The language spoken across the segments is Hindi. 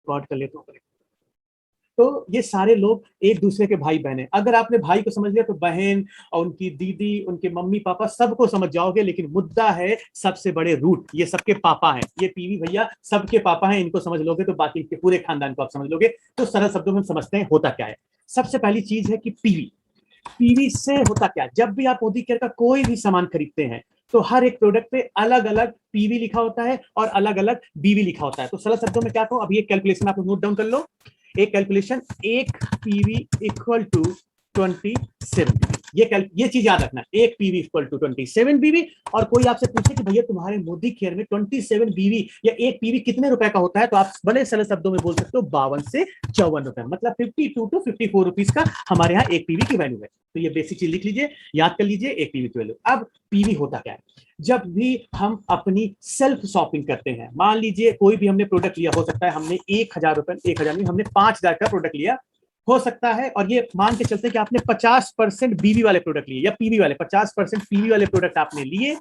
रिकॉर्ड कर लेता हूँ। तो ये सारे लोग एक दूसरे के भाई बहन हैं। अगर आपने भाई को समझ लिया तो बहन और उनकी दीदी, उनके मम्मी पापा सबको समझ जाओगे। लेकिन मुद्दा है सबसे बड़े रूट, ये सबके पापा हैं। ये पीवी भैया सबके पापा हैं, इनको समझ लोगे तो बाकी के पूरे खानदान को आप समझ लोगे। तो सरल शब्दों में समझते हैं होता क्या है। सबसे पहली चीज है कि पीवी। पीवी से होता क्या, जब भी आप मोदी केयर का कोई भी सामान खरीदते हैं तो हर एक प्रोडक्ट पे अलग अलग पीवी लिखा होता है और अलग अलग बीवी लिखा होता है। तो सरल शब्दों में क्या कहूं, अभी एक कैलकुलेशन आप नोट डाउन कर लो। एक कैलकुलेशन, एक पीवी इक्वल टू 27 ये चीज याद रखना, एक पीवी इक्वल टू 27 बीवी। और कोई आपसे पूछे कि भैया तुम्हारे मोदी केयर में 27 बीवी या एक पीवी कितने रुपए का होता है, तो आप बड़े सरल शब्दों में बोल सकते हो 52 से 54 रुपए, मतलब 52 टू 54 रुपीज का हमारे यहाँ एक पीवी की वैल्यू है। तो ये बेसिक चीज लिख लीजिए, याद कर लीजिए, एक पीवी की वैल्यू। अब पीवी होता क्या है, जब भी हम अपनी सेल्फ शॉपिंग करते हैं, मान लीजिए कोई भी हमने प्रोडक्ट लिया, हो सकता है हमने 1000 नहीं, हमने 5000 का प्रोडक्ट लिया हो सकता है, और ये मान के चलते कि आपने 50% बीवी वाले प्रोडक्ट लिए या पीवी वाले, 50% पीवी वाले प्रोडक्ट आपने लिए,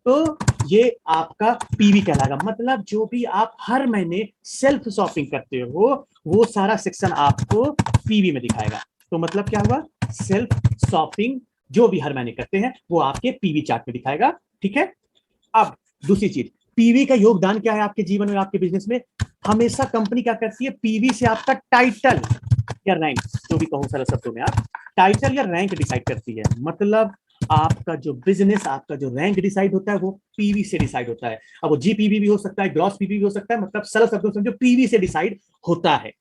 तो ये आपका पीवी कहलाएगा। मतलब जो भी आप हर महीने सेल्फ शॉपिंग करते हो वो सारा सेक्शन आपको पीवी में दिखाएगा। तो मतलब क्या हुआ, सेल्फ शॉपिंग जो भी हर महीने करते हैं वो आपके पीवी चार्ट में दिखाएगा। ठीक है। अब दूसरी चीज, पीवी का योगदान क्या है आपके जीवन में, आपके बिजनेस में। हमेशा कंपनी क्या करती है, पीवी से आपका टाइटल या रैंक, जो भी कहूं सरल शब्दों में, आप टाइटल या रैंक डिसाइड करती है। मतलब आपका जो बिजनेस, आपका जो रैंक डिसाइड होता है वो पीवी से डिसाइड होता है। अब वो जीपीवी भी हो सकता है, ग्रॉस पीवी भी हो सकता है, मतलब सरल शब्दों समझो पीवी से डिसाइड होता है।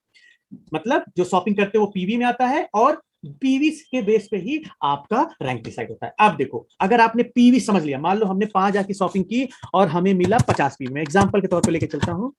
मतलब जो शॉपिंग करते हो वो पीवी में आता है और पीवी के बेस पे ही आपका रैंक डिसाइड होता है। अब देखो, अगर आपने पीवी समझ लिया, मान लो हमने 5,000 की शॉपिंग की और हमें मिला 50 पीवी, मैं एग्जांपल के तौर पे लेके चलता हूं,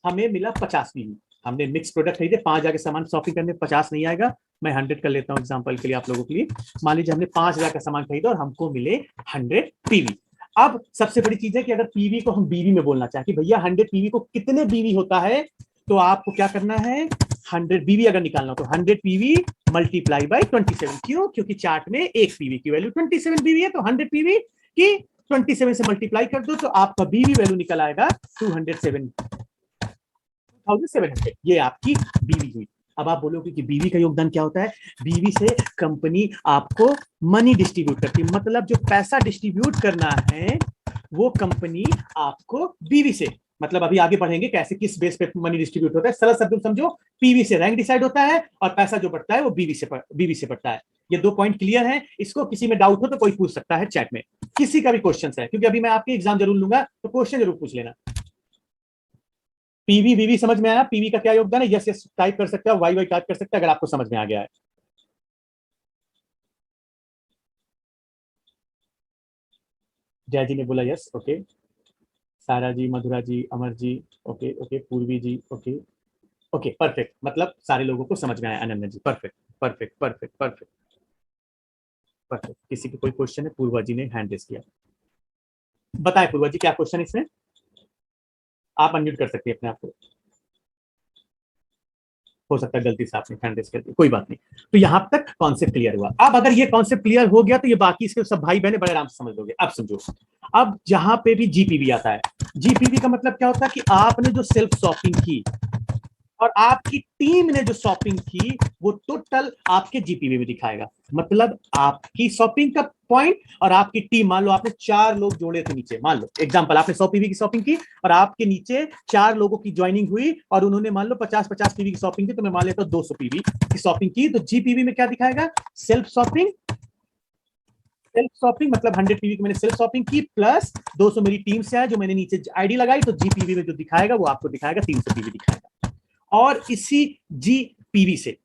हमें मिला 50 पीवी। हमने मिक्स प्रोडक्ट खरीदे, 5,000 के सामान शॉपिंग करने 50 नहीं आएगा, मैं 100 कर लेता हूं एग्जांपल के लिए आप लोगों के लिए। मान लीजिए हमने 5,000 का सामान खरीदा और हमको मिले 100 पीवी। अब सबसे बड़ी चीज है कि अगर पीवी को हम बीवी में बोलना चाहें कि भैया 100 पीवी को कितने बीवी होता है, तो आपको क्या करना है, 100 बीवी अगर निकालना हो तो 100 पीवी मल्टीप्लाई बाय 27। क्यों, क्योंकि चार्ट में एक पीवी की वैल्यू 27 बीवी है, तो 100 पीवी की 27 से मल्टीप्लाई कर दो तो आपका बीवी वैल्यू निकल आएगा 207,700। ये आपकी बीवी हुई। अब आप बोलोगे कि बीवी का योगदान क्या होता है। बीवी से कंपनी आपको मनी डिस्ट्रीब्यूट करती है, मतलब जो पैसा डिस्ट्रीब्यूट करना है वो कंपनी आपको बीवी से, मतलब अभी आगे बढ़ेंगे कैसे किस बेस पे मनी डिस्ट्रीब्यूट होता है। सरल शब्द समझो, पीवी से रैंक डिसाइड होता है और पैसा जो बढ़ता है वो बीवी से बढ़ता है। ये 2 पॉइंट क्लियर है। इसको किसी में डाउट हो तो कोई पूछ सकता है चैट में, किसी का भी क्वेश्चन है, क्योंकि अभी मैं आपके एग्जाम जरूर लूंगा तो क्वेश्चन जरूर पूछ लेना। पीवी वीवी समझ में आया, पीवी का क्या योगदान है, यस यस टाइप कर सकते हो, वाई वाई टाइप कर सकते हैं अगर आपको समझ में आ गया है। जय जी ने बोला यस, ओके। सारा जी, मधुरा जी, अमर जी, ओके ओके, पूर्वी जी, ओके ओके, परफेक्ट, मतलब सारे लोगों को समझ में आया। Ananya ji, perfect perfect perfect perfect perfect. किसी को कोई क्वेश्चन है, पूर्वा जी ने हैंड रेस किया, बताए पूर्वा जी क्या क्वेश्चन है इसमें, आप अनम्यूट कर सकते हैं अपने आप को, हो सकता है गलती से आपने हैंड रेस कर दी, कोई बात नहीं। तो यहां तक कॉन्सेप्ट क्लियर हुआ। अब अगर ये कॉन्सेप्ट क्लियर हो गया तो ये बाकी इसके सब भाई बहन बड़े आराम से समझ लोगे। अब समझो, अब जहां पे भी जीपीवी आता है, जीपीवी का मतलब क्या होता है कि आपने जो सेल्फ शॉपिंग की और आपकी टीम ने जो शॉपिंग की वो टोटल आपके जीपीवी में दिखाएगा। मतलब आपकी शॉपिंग का पॉइंट और आपकी टीम, मान लो आपने 4 लोग जोड़े थे नीचे, मान लो एग्जांपल आपने 100 पीवी की शॉपिंग की और आपके नीचे 4 लोगों की ज्वाइनिंग हुई और उन्होंने मान लो 50-50 पीवी की शॉपिंग की, तो मैं मान लेता हूं 200 पीवी की शॉपिंग की। तो जीपीवी में क्या दिखाएगा, सेल्फ शॉपिंग, सेल्फ शॉपिंग मतलब 100 पीवी की मैंने सेल्फ शॉपिंग की प्लस 200 मेरी टीम से आया जो मैंने नीचे आईडी लगाई, तो जीपीवी में जो दिखाएगा वो आपको दिखाएगा 300 पीवी दिखाएगा। और इसी जीपीवी से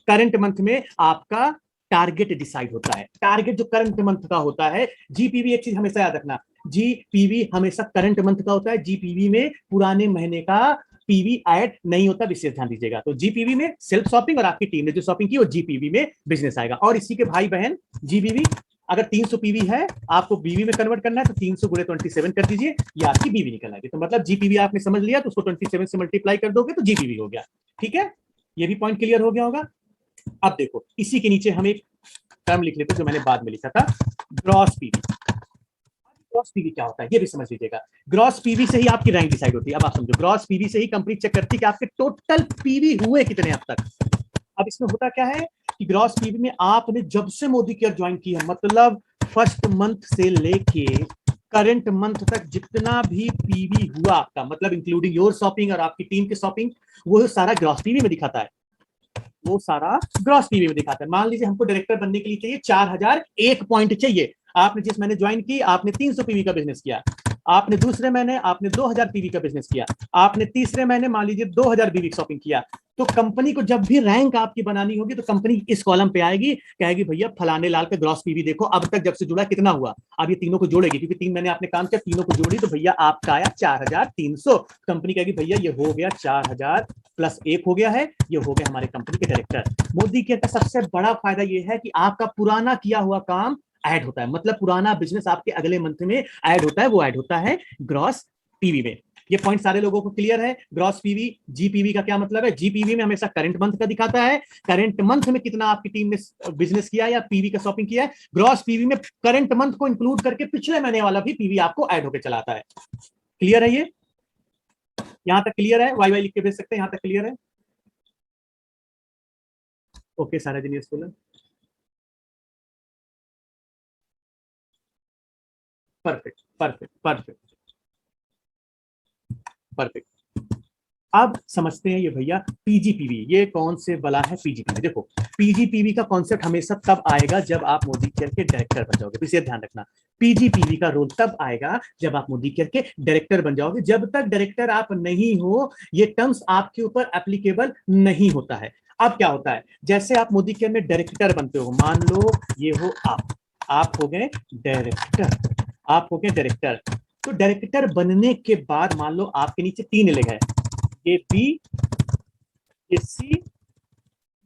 करंट मंथ में आपका टारगेट डिसाइड होता है। टारगेट जो करंट मंथ का होता है, जीपीवी एक चीज हमेशा याद रखना, जीपीवी हमेशा करंट मंथ का होता है, जीपीवी में पुराने महीने का पीवी ऐड नहीं होता, विशेष ध्यान दीजिएगा। तो जीपीवी में सेल्फ शॉपिंग और आपकी टीम ने जो शॉपिंग की वो जीपीवी में बिजनेस आएगा। और इसी के भाई बहन जीबीवी, अगर 300 पीवी है आपको बीवी में कन्वर्ट करना है तो 300 गुणे 27 कर दीजिए, ये आपकी बीवी निकल आएगी। तो मतलब जीपीवी आपने समझ लिया तो उसको 27 से मल्टीप्लाई कर दोगे तो जीपीवी हो गया। ठीक है, ये भी पॉइंट क्लियर हो गया होगा। अब देखो इसी के नीचे हम एक टर्म लिख लेते हैं जो मैंने बाद में लिखा था, ग्रॉस पीवी। ग्रॉस पीवी क्या होता है ये भी समझ लीजिएगा। ग्रॉस पीवी से ही आपकी रैंक डिसाइड होती है। अब आप समझो, ग्रॉस पीवी से ही कंपनी चेक करती है कि आपके टोटल पीवी हुए कितने अब तक। अब इसमें होता क्या है कि ग्रॉस पीवी में आपने जब से मोदी केयर ज्वाइन की है, मतलब फर्स्ट मंथ से लेके करंट मंथ तक जितना भी पीवी हुआ आपका, मतलब इंक्लूडिंग योर शॉपिंग और आपकी टीम की शॉपिंग, वो सारा ग्रॉस पीवी में दिखाता है। वो सारा ग्रॉस पीवी में दिखाता है। मान लीजिए हमको डायरेक्टर बनने के लिए चाहिए 4001 पॉइंट चाहिए। आपने जिस महीने ज्वाइन की आपने 300 पीवी का बिजनेस किया, आपने दूसरे महीने आपने 2000 पीवी का बिजनेस किया, आपने तीसरे महीने मान लीजिए 2000 पीवी शॉपिंग किया, तो कंपनी को जब भी रैंक आपकी बनानी होगी तो कंपनी इस कॉलम पे आएगी, कहेगी भैया फलाने लाल का ग्रॉस पीवी देखो अब तक जब से जुड़ा कितना हुआ। अब ये तीनों को जोड़ेगी क्योंकि 3 महीने आपने काम किया, तीनों को जोड़ी तो भैया आपका आया 4300। कंपनी कहेगी भैया ये हो गया 4000 प्लस 1 हो गया है, ये हो गया हमारे कंपनी के डायरेक्टर। मोदी केयर का सबसे बड़ा फायदा ये है कि आपका पुराना किया हुआ काम ऐड होता है, मतलब पुराना बिजनेस आपके अगले मंथ में ऐड होता है, वो ऐड होता है ग्रॉस पीवी में। ये पॉइंट सारे लोगों को क्लियर है। ग्रॉस पीवी जीपीवी का क्या मतलब है? जीपीवी में हमेशा करंट मंथ का दिखाता है, करंट मंथ में कितना आपकी टीम ने बिजनेस किया या पीवी का शॉपिंग किया है। ग्रॉस पीवी में करंट मंथ को इंक्लूड करके पिछले महीने वाला भी पीवी आपको ऐड होकर चलाता है। क्लियर है? ये यहां तक क्लियर है? वाई वाई लिख के भेज सकते हैं, यहां तक क्लियर है? ओके सारा दिन school, perfect perfect perfect perfect. अब समझते हैं ये भैया पीजीपीवी, ये कौन से बला है पीजीपीवी। देखो पीजीपीवी का कॉन्सेप्ट हमेशा तब आएगा जब आप मोदी केयर के डायरेक्टर बन जाओगे, इसे ध्यान रखना। पीजीपीवी का रोल तब आएगा जब आप मोदी केयर के डायरेक्टर बन जाओगे। जब तक डायरेक्टर आप नहीं हो ये टर्म्स आपके ऊपर एप्लीकेबल नहीं होता है। अब क्या होता है, जैसे आप मोदी केयर में डायरेक्टर बनते हो, मान लो ये हो आप हो गए डायरेक्टर, आप हो गए डायरेक्टर। तो डायरेक्टर बनने के बाद मान लो आपके नीचे 3 लेग है, ये बी, ये सी,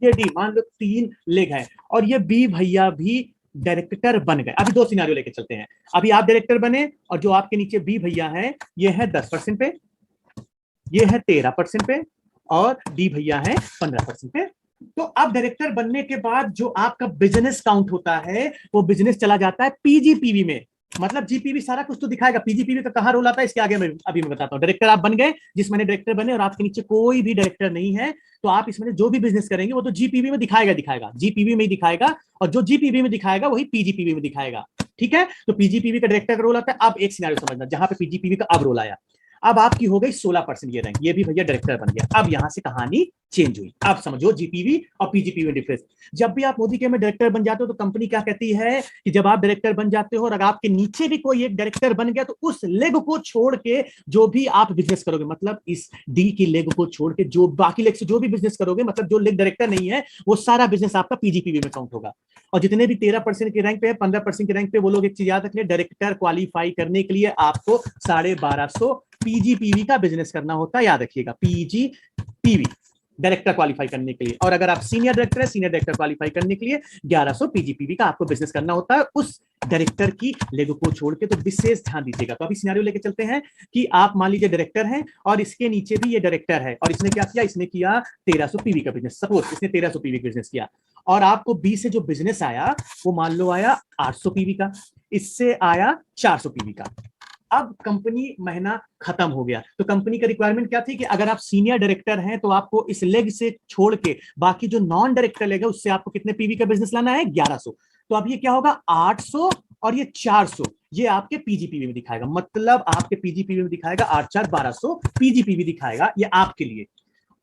ये डी, मान लो 3 लेग है, और ये बी भैया भी डायरेक्टर बन गए। अभी 2 सिनारियो लेके चलते हैं। अभी आप डायरेक्टर बने और जो आपके नीचे बी भैया है ये है 10% पे, ये है 13% पे, और डी भैया है 15% पे। तो अब डायरेक्टर बनने के बाद जो आपका बिजनेस काउंट होता है वो बिजनेस चला जाता है पीजीपीवी में। मतलब जीपीवी सारा कुछ तो दिखाएगा, पीजीपीवी का कहां रोल आता है इसके आगे मैं अभी मैं बताता हूँ। डायरेक्टर आप बन गए, जिस मैंने डायरेक्टर बने और आपके नीचे कोई भी डायरेक्टर नहीं है, तो आप इसमें जो भी बिजनेस करेंगे वो तो जीपीवी में दिखाएगा दिखाएगा, जीपीवी में ही दिखाएगा, और जो जीपीवी में दिखाएगा वही पीजीपीवी में दिखाएगा। ठीक है, तो पीजीपीवी का डायरेक्टर का रोल आता है। अब एक सिनेरियो समझना जहां पे पीजीपीवी का अब रोल आया। अब आपकी हो गई 16% ये रैंक, ये भी भैया डायरेक्टर बन गया। अब यहां से कहानी चेंज हुई। अब समझो जीपीवी और पीजीपीवी में डिफरेंस। जब भी आप मोदी के में डायरेक्टर बन जाते हो तो कंपनी क्या कहती है कि जब आप डायरेक्टर बन जाते हो और अगर आपके नीचे भी कोई एक डायरेक्टर बन गया तो उस लेग को छोड़ के जो भी आप बिजनेस करोगे, मतलब इस डी की लेग को छोड़ के जो बाकी लेग से जो भी बिजनेस करोगे, मतलब जो लेग डायरेक्टर नहीं है वो सारा बिजनेस आपका पीजीपीवी में काउंट होगा। और जितने भी 13% की रैंक पे है, 15% की रैंक पे, वो लोग एक चीज याद रखिए, डायरेक्टर क्वालिफाई करने के लिए आपको 1250 पीजीपीवी का बिजनेस करना होता है। याद रखिएगा पीजीपीवी डायरेक्टर क्वालिफाई करने के लिए, और अगर आप सीनियर डायरेक्टर है, सीनियर डायरेक्टर क्वालिफाई करने के लिए 1100 पीजीपीवी का आपको बिजनेस करना होता है उस डायरेक्टर की लेग को छोड़ के। तो विशेष ध्यान दीजिएगा। तो अभी सिनेरियो लेके चलते हैं कि आप मान लीजिए डायरेक्टर हैं और इसके नीचे भी ये डायरेक्टर है, और इसने क्या किया, इसने किया 1300 पीवी का बिजनेस। सपोज इसने 1300 पीवी का बिजनेस किया और आपको बी से जो बिजनेस आया वो मान लो आया 800 पीवी का, इससे आया 400 पीवी का। अब कंपनी महीना खत्म हो गया तो कंपनी का रिक्वायरमेंट क्या थी कि अगर आप सीनियर डायरेक्टर हैं तो आपको इस लेग से छोड़ के बाकी जो नॉन डायरेक्टर लेग है उससे आपको कितने पीवी का बिजनेस लाना है, 1100। तो अब ये क्या होगा, 800 और ये 400, ये आपके पीजीपीवी में दिखाएगा। मतलब आपके पीजीपीवी में दिखाएगा 8 4 1200 पीजीपीवी दिखाएगा ये आपके लिए।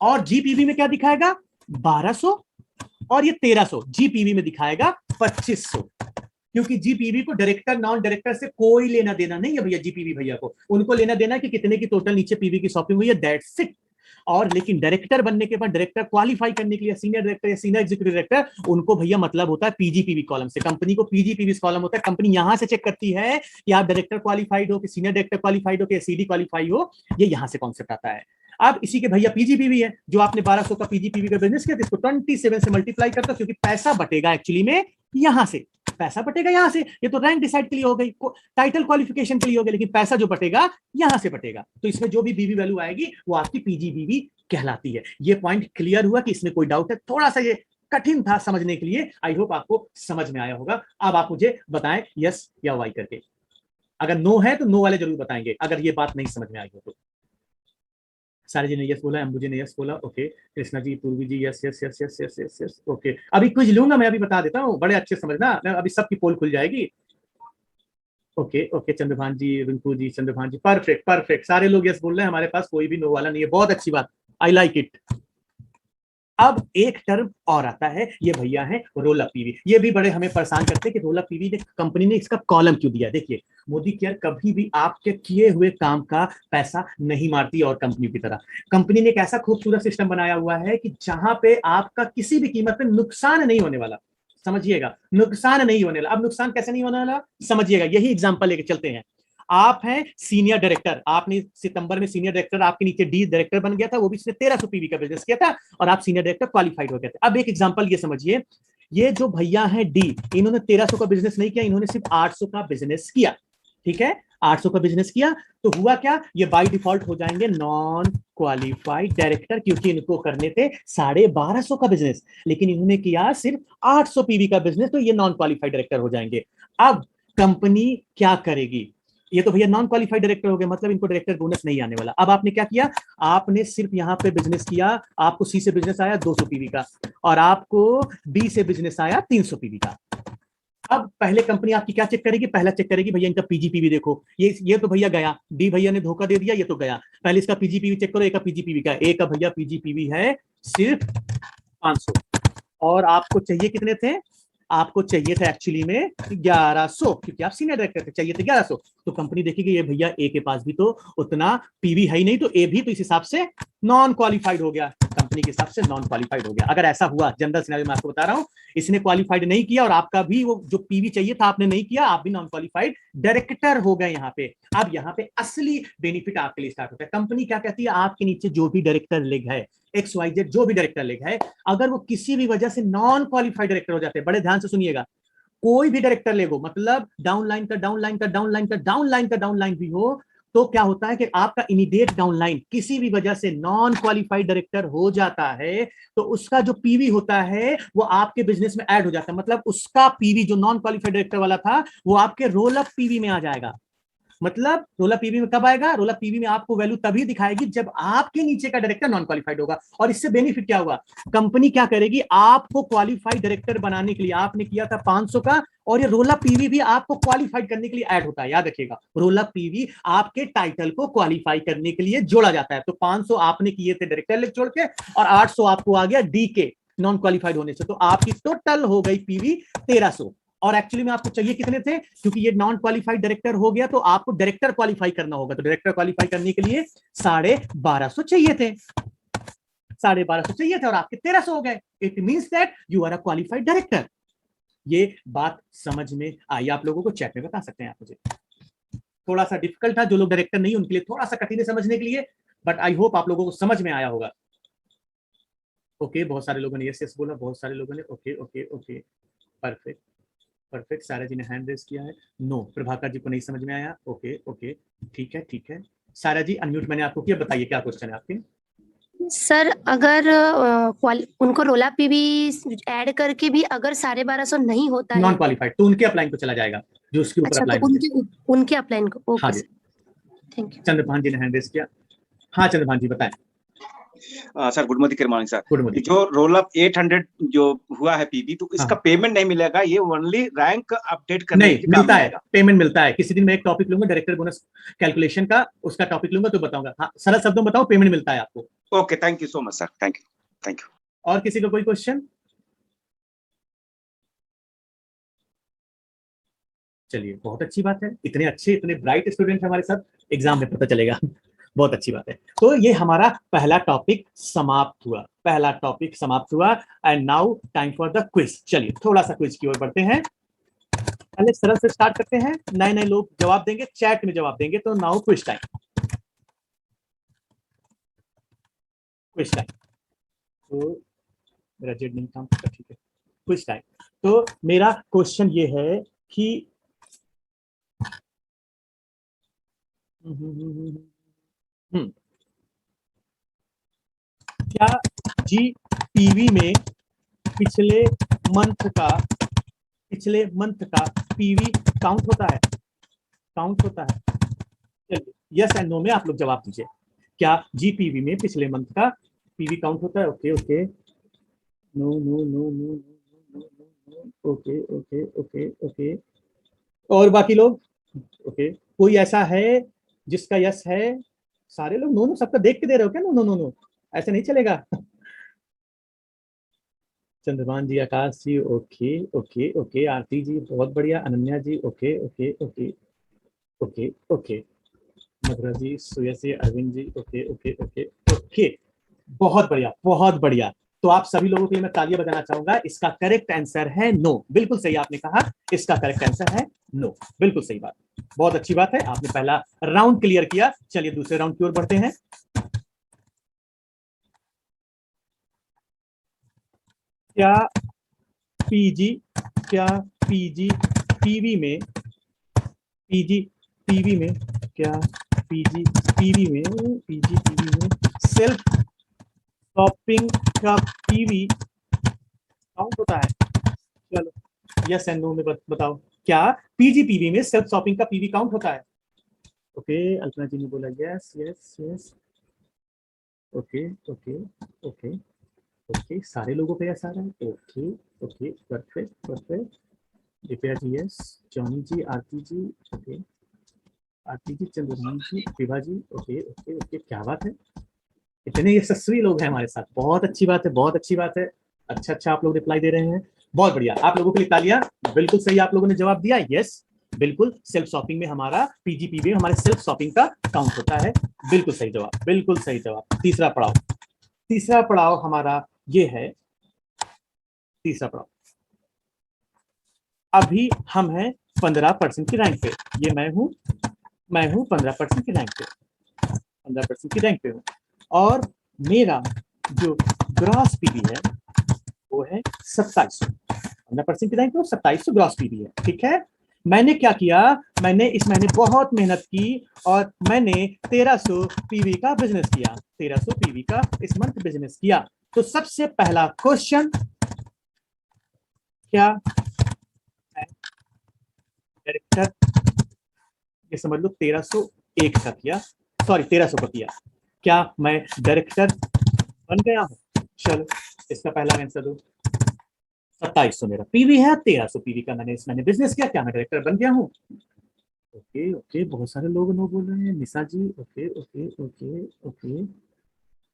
और जीपीवी में क्या दिखाएगा, 1200, और ये 1300 जीपीवी में दिखाएगा 2500। क्योंकि जीपीवी को डायरेक्टर नॉन डायरेक्टर से कोई लेना देना नहीं है भैया। जीपीवी भैया को उनको लेना देना है कि कितने की टोटल नीचे पीवी की शॉपिंग हुई है, दैट्स इट। और लेकिन डायरेक्टर बनने के बाद डायरेक्टर क्वालिफाई करने के लिए सीनियर डायरेक्टर या सीनियर एग्जीक्यूटिव डायरेक्टर, उनको भैया मतलब होता है पीजीपीवी कॉलम से। कंपनी को पीजीपीवी कॉलम होता है। कंपनी यहां से चेक करती है कि आप डायरेक्टर क्वालिफाइड हो कि सीनियर डायरेक्टर क्वालिफाइड हो कि सीडी क्वालिफाई हो, ये यहां से कॉन्सेप्ट आता है। अब इसी के भैया पीजीपीवी है, जो आपने 1200 का पीजीपीवी का बिजनेस किया, इसको 27 से मल्टीप्लाई करता, क्योंकि पैसा बटेगा एक्चुअली में यहां से, पैसा बटेगा यहां से। ये तो रैंक डिसाइड के लिए हो गई, टाइटल क्वालिफिकेशन के लिए हो गया, लेकिन पैसा जो बटेगा यहां से बटेगा। तो इसमें जो भी बीवी वैल्यू आएगी वो आपकी पीजीबीवी कहलाती है। ये पॉइंट क्लियर हुआ कि इसमें कोई डाउट है? थोड़ा सा ये कठिन था समझने के लिए, आई होप आपको समझ में आया होगा। अब आप मुझे बताएं यस या वाई करके। अगर नो है तो नो वाले जरूर बताएंगे, अगर ये बात नहीं समझ में आई हो तो। सारे जी ने यस बोला, अंबू जी ने यस बोला, okay. Krishna ji, Purvi ji yes yes yes yes yes yes yes, okay. अभी क्विज लूंगा मैं, अभी बता देता हूँ, बड़े अच्छे समझना, मैं अभी सबकी पोल खुल जाएगी। ओके ओके, चंद्रभान जी, रिंकू जी, चंद्रभान जी, परफेक्ट परफेक्ट, सारे लोग यस बोल रहे हैं, हमारे पास कोई भी नो वाला नहीं है, बहुत अच्छी बात, आई लाइक इट। अब एक टर्म और आता है, ये भैया है रोल अप पीवी। ये भी बड़े हमें परेशान करते हैं कि रोल अप पीवी ने, कंपनी ने इसका कॉलम क्यों दिया। देखिए, मोदी केयर कभी भी आपके किए हुए काम का पैसा नहीं मारती, और कंपनी की तरह कंपनी ने एक ऐसा खूबसूरत सिस्टम बनाया हुआ है कि जहां पे आपका किसी भी कीमत पे नुकसान नहीं होने वाला। समझिएगा, नुकसान नहीं होने वाला। अब नुकसान कैसे नहीं होने वाला, समझिएगा, यही एग्जांपल लेके चलते हैं। आप हैं सीनियर डायरेक्टर, आपने सितंबर में सीनियर डायरेक्टर, आपके नीचे डी डायरेक्टर बन गया था, वो भी इसने 1300 पीवी का बिजनेस किया था, और आप सीनियर डायरेक्टर क्वालिफाइड हो गए थे। अब एक एग्जांपल ये समझिए, ये जो भैया हैं डी, इन्होंने 1300 का बिजनेस नहीं किया, इन्होंने सिर्फ 800 का बिजनेस किया। ठीक है, 800 का बिजनेस किया, तो हुआ क्या, ये बाय डिफॉल्ट हो जाएंगे नॉन क्वालिफाइड डायरेक्टर, क्योंकि इनको करने थे 1250 का बिजनेस, लेकिन इन्होंने किया सिर्फ 800 पीवी का बिजनेस, तो ये नॉन क्वालिफाइड डायरेक्टर हो जाएंगे। अब कंपनी क्या करेगी, ये तो भैया नॉन क्वालिफाइड डायरेक्टर हो गए, मतलब इनको डायरेक्टर बोनस नहीं आने वाला। अब आपने क्या किया, आपने सिर्फ यहाँ पे बिजनेस किया, आपको सी से बिजनेस आया 200 पीवी का, और आपको डी से बिजनेस आया 300 पीवी का। अब पहले कंपनी आपकी क्या चेक करेगी, पहला चेक करेगी भैया इनका पीजीपीवी देखो, ये तो भैया गया, डी भैया ने धोखा दे दिया, ये तो गया, पहले इसका पीजीपीवी चेक करो, एक का पीजीपीवी का, एक का भैया पीजीपीवी है सिर्फ 500, और आपको चाहिए कितने थे, आपको चाहिए था एक्चुअली में 1100, क्योंकि आप सीनियर डायरेक्टर थे, चाहिए थे 1100। तो कंपनी देखेगी ये भैया ए के पास भी तो उतना पीवी है ही नहीं, तो ए भी तो इस हिसाब से नॉन क्वालिफाइड हो गया, कंपनी के हिसाब से नॉन क्वालिफाइड हो गया। अगर ऐसा हुआ, जनरल सिनेरियो में आपको बता रहा हूं, इसने क्वालिफाइड नहीं किया और आपका भी वो जो पीवी चाहिए था आपने नहीं किया, आप भी नॉन क्वालिफाइड डायरेक्टर हो गए यहाँ पे। अब यहाँ पे असली बेनिफिट आपके लिए स्टार्ट होता है। कंपनी क्या कहती है, आपके नीचे जो भी डायरेक्टर लिग है, XYZ जो भी डायरेक्टर लिग है, अगर वो किसी भी वजह से नॉन क्वालिफाइड डायरेक्टर हो जाते हैं, बड़े ध्यान से सुनिएगा, कोई भी डायरेक्टर लेगो, मतलब डाउनलाइन का डाउनलाइन का डाउनलाइन का डाउनलाइन का डाउनलाइन भी हो, तो क्या होता है कि आपका इमीडिएट डाउनलाइन किसी भी वजह से नॉन क्वालिफाइड डायरेक्टर हो जाता है, तो उसका जो पीवी होता है वो आपके बिजनेस में ऐड हो जाता है, मतलब उसका पीवी जो नॉन क्वालिफाइड डायरेक्टर वाला था वो आपके रोल अप पीवी में आ जाएगा। मतलब रोला पीवी में कब आएगा, रोला पीवी में आपको वैल्यू तभी दिखाएगी जब आपके नीचे का डायरेक्टर नॉन क्वालिफाइड होगा। और इससे बेनिफिट क्या होगा, कंपनी क्या करेगी, आपको क्वालिफाइड डायरेक्टर बनाने के लिए, आपने किया था 500 का, और ये रोला पीवी भी आपको क्वालिफाइड करने के लिए ऐड होता है। याद रखिएगा, रोला पीवी आपके टाइटल को क्वालिफाई करने के लिए जोड़ा जाता है। तो 500 आपने किए थे डायरेक्टर लिख छोड़ के, और 800 आपको आ गया डी के नॉन क्वालिफाइड होने से, तो आपकी टोटल हो गई पीवी 1300। और एक्चुअली में आपको चाहिए कितने थे, क्योंकि ये नॉन क्वालिफाइड डायरेक्टर हो गया, तो आपको डायरेक्टर क्वालिफाई करना होगा, तो डायरेक्टर क्वालिफाई करने के लिए 1250 चाहिए थे, 1250 चाहिए थे, और आपके 1300 हो गए। It means that you are a qualified director. ये बात समझ में आई आप लोगों को, चैट में बता सकते हैं आप मुझे। थोड़ा सा डिफिकल्ट था, जो लोग डायरेक्टर नहीं उनके लिए थोड़ा सा कठिन है समझने के लिए, बट आई होप आप लोगों को समझ में आया होगा। ओके, बहुत सारे लोगों ने यस यस बोला, बहुत सारे लोगों ने okay okay okay, perfect perfect. सारा जी ने हैंड रेज किया है, नो। प्रभाकर जी को नहीं समझ में आया, ओके ओके, ठीक है ठीक है। सारा जी अनम्यूट मैंने आपको किया, बताइए क्या क्वेश्चन है आपके। सर अगर उनको रोला पीवी ऐड करके भी अगर 1250 नहीं होता नॉन है, क्वालिफाइड, तो उनके अपलाइन को चला जाएगा जो उसके ऊपर अच्छा, अप्लाई तो होंगे। उनके अपलाइन को, हाँ ओके जी, sir, thank you. Chandrabhan ji ने हैंड रेज किया। हाँ चंद्रभान जी बताएं। Sir good morning, morning sir. Good morning. जो रोल अप 800 जो हुआ है पीवी, तो इसका हाँ। पेमेंट नहीं मिलेगा, ये ओनली रैंक अपडेट करने नहीं के लिए काम मिलता है, मिलेगा। पेमेंट मिलता है। किसी दिन मैं एक टॉपिक लूंगा डायरेक्टर बोनस कैलकुलेशन का, उसका टॉपिक लूंगा तो बताऊंगा। हाँ, सरल शब्दों में बताओ, पेमेंट मिलता है आपको। Okay, thank you so much sir, thank you thank you. और किसी का कोई क्वेश्चन? चलिए, बहुत अच्छी बात है, इतने अच्छे इतने ब्राइट स्टूडेंट हमारे साथ, एग्जाम में पता चलेगा। बहुत अच्छी बात है। तो ये हमारा पहला टॉपिक समाप्त हुआ, पहला टॉपिक समाप्त हुआ। And now time for the quiz. चलिए थोड़ा सा क्विज की ओर बढ़ते हैं। पहले सरल से स्टार्ट करते हैं, नए नए लोग जवाब देंगे, चैट में जवाब देंगे। तो now quiz time, quiz time. तो मेरा जेड नहीं काम करता, ठीक है। Quiz time. तो मेरा क्वेश्चन ये है कि क्या जीपीवी में पिछले मंथ का पीवी काउंट होता है? काउंट होता है? चलिए यस एंड नो में आप लोग जवाब दीजिए। क्या जीपीवी में पिछले मंथ का पीवी काउंट होता है? Okay okay, no no no no no, okay okay okay okay. और बाकी लोग? ओके, कोई ऐसा है जिसका यस है? सारे लोग नो नो, सबका देख के दे रहे हो क्या? नो नो नो नो, ऐसे नहीं चलेगा। Chandrabhan ji, Akash ji, okay okay okay, Aarti ji बहुत बढ़िया, Ananya ji okay okay okay okay okay, Madhura ji, Suyas ji, Arvind ji okay okay okay okay, बहुत बढ़िया बहुत बढ़िया। तो आप सभी लोगों के लिए मैं तालियां बजाना चाहूंगा। इसका करेक्ट आंसर है नो। बिल्कुल सही आपने कहा, इसका करेक्ट आंसर है नो। बिल्कुल सही बात, बहुत अच्छी बात है, आपने पहला राउंड क्लियर किया। चलिए दूसरे राउंड की ओर बढ़ते हैं। क्या पीजी पीवी में क्या पीजी में सेल्फ शॉपिंग का पीवी काउंट होता है? चलो यस एंड नो में बताओ, क्या पीवी में सेल्फ शॉपिंग का पीवी काउंट होता है? ओके, अल्पना जी ने बोला yes yes yes, okay okay okay okay, सारे लोगों पे यस आ रहा है। Okay okay, perfect perfect. Divya ji yes, Johnny ji, Aarti ji okay, Aarti ji, Chandrabhan ji, Vibha ji okay okay okay, क्या बात है, इतने यशस्वी लोग हैं हमारे साथ, बहुत अच्छी बात है बहुत अच्छी बात है। अच्छा अच्छा, आप लोग रिप्लाई दे रहे हैं, बहुत बढ़िया, आप लोगों के लिए तालियां। बिल्कुल सही आप लोगों ने जवाब दिया, यस बिल्कुल सेल्फ शॉपिंग में हमारा पीजीपीवी में हमारे सेल्फ शॉपिंग का काउंट होता है। बिल्कुल सही जवाब, बिल्कुल सही जवाब। तीसरा पड़ाव हमारा ये है, तीसरा पड़ाव अभी हम हैं 15% की रैंक पे। ये मैं हूं 15% की रैंक पे, 15% की रैंक पे हूं, और मेरा जो ग्रॉस पीवी है वो है 2700। 15% की रैंक पे 2700 ग्रॉस पीवी है, ठीक है। मैंने क्या किया, मैंने इस महीने बहुत मेहनत की और मैंने 1300 पीवी का बिजनेस किया, 1300 पीवी का इस मंथ बिजनेस किया। तो सबसे पहला क्वेश्चन, क्या डायरेक्टर, ये समझ लो 1301 का किया, सॉरी 1300 का किया, क्या मैं डायरेक्टर बन गया हूं? चलो इसका पहला आंसर दो। 2700 मेरा पीवी है, 1300 पीवी का मैंने इस महीने बिजनेस किया, क्या मैं डायरेक्टर बन गया हूँ? ओके ओके, बहुत सारे लोग नो बोल रहे हैं। Nisha ji okay okay okay okay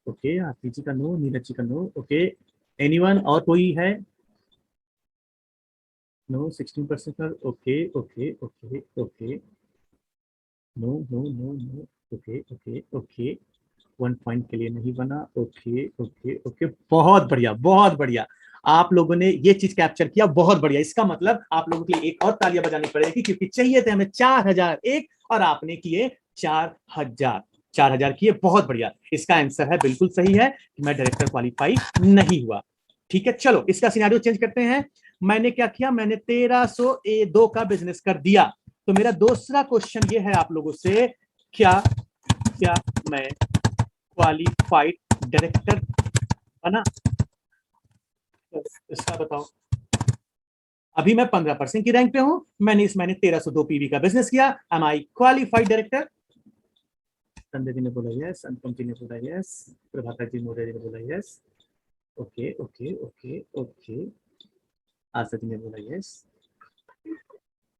okay, Aarti ji का नो, नीरज जी का नो, ओके। एनीवन और कोई है? नो 16% पर, okay okay okay okay, no no no no, okay okay okay, 1 point के लिए नहीं बना, ओके ओके ओके, बहुत बढ़िया बहुत बढ़िया, आप लोगों ने ये चीज कैप्चर किया, बहुत बढ़िया। इसका मतलब आप लोगों के लिए एक और तालियां बजानी पड़ेगी, क्योंकि चाहिए थे हमें 4001 और आपने किए 4000, 4000 किए, बहुत बढ़िया। इसका आंसर है बिल्कुल सही है कि मैं डायरेक्टर क्वालिफाई नहीं हुआ। ठीक है, चलो इसका सिनेरियो चेंज करते हैं। मैंने क्या किया, मैंने 1302 का बिजनेस कर दिया। तो मेरा दूसरा क्वेश्चन ये है आप लोगों से, क्या मैं क्वालिफाइड डायरेक्टर बना? इसका बताओ। अभी मैं 15% की रैंक पे हूं, मैंने इस महीने 1302 पीवी का बिजनेस किया, am I qualified director? Sanjay ji ने बोला यस, अनुपम जी ने बोला यस, प्रभाकर जी, मौर्य जी ने बोला yes, okay okay okay okay, Asha ji ने बोला yes,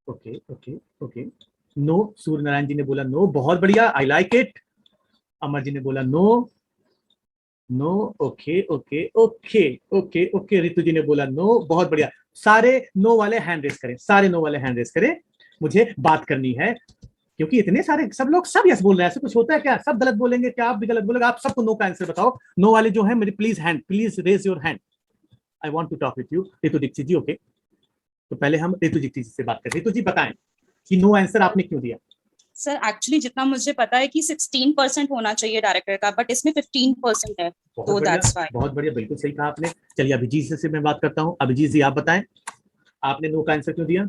okay okay okay, no, Surya Narayan ji ने बोला नो, बहुत बढ़िया, आई लाइक इट। अमर जी ने बोला no, no, okay okay okay okay okay, Ritu ji ने बोला नो, बहुत बढ़िया। सारे नो वाले हैंड रेस करें, सारे नो वाले हैंड रेस करें, मुझे बात करनी है, क्योंकि इतने सारे सब लोग सब यस बोल रहे हैं, ऐसा कुछ होता है क्या? सब गलत बोलेंगे क्या? आप भी गलत बोलेंगे? आप सबको नो का आंसर बताओ। नो वाले जो है मेरे, please hand, please raise your hand, I want to talk with you. Ritu Dikshit ji, okay, तो पहले हम रितु दीक्षित जी से बात करें। रितु जी बताएं कि नो आंसर आपने क्यों दिया? सर एक्चुअली जितना मुझे पता है कि 16% होना चाहिए डायरेक्टर का, बट इसमें 15% है, तो दैट्स व्हाई। बहुत बढ़िया, बिल्कुल सही कहा आपने। चलिए अभिजीत से मैं बात करता हूँ। अभिजीत जी आप बताएं, आपने नो का आंसर क्यों दिया?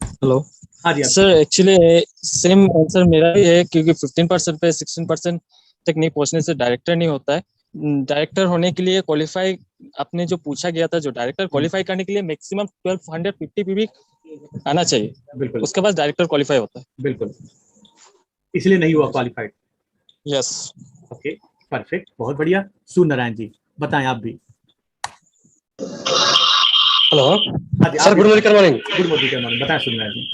हेलो। हाँ जी सर एक्चुअली सेम आंसर मेरा भी है, क्योंकि 15% पे 16% तक नहीं पहुंचने से डायरेक्टर नहीं होता है। डायरेक्टर होने के लिए क्वालिफाई आपने जो पूछा गया था, जो डायरेक्टर क्वालिफाई करने के लिए मैक्सिमम 1250 पीवी आना चाहिए, बिल्कुल उसके बाद डायरेक्टर क्वालिफाई होता है। बिल्कुल, इसलिए नहीं हुआ क्वालिफाइड। यस। ओके, परफेक्ट, बहुत बढ़िया। सूर्य नारायण जी बताएं आप भी। हेलो हाँ जी, sir, good morning. Good morning, बताएं सूर्य नारायण जी,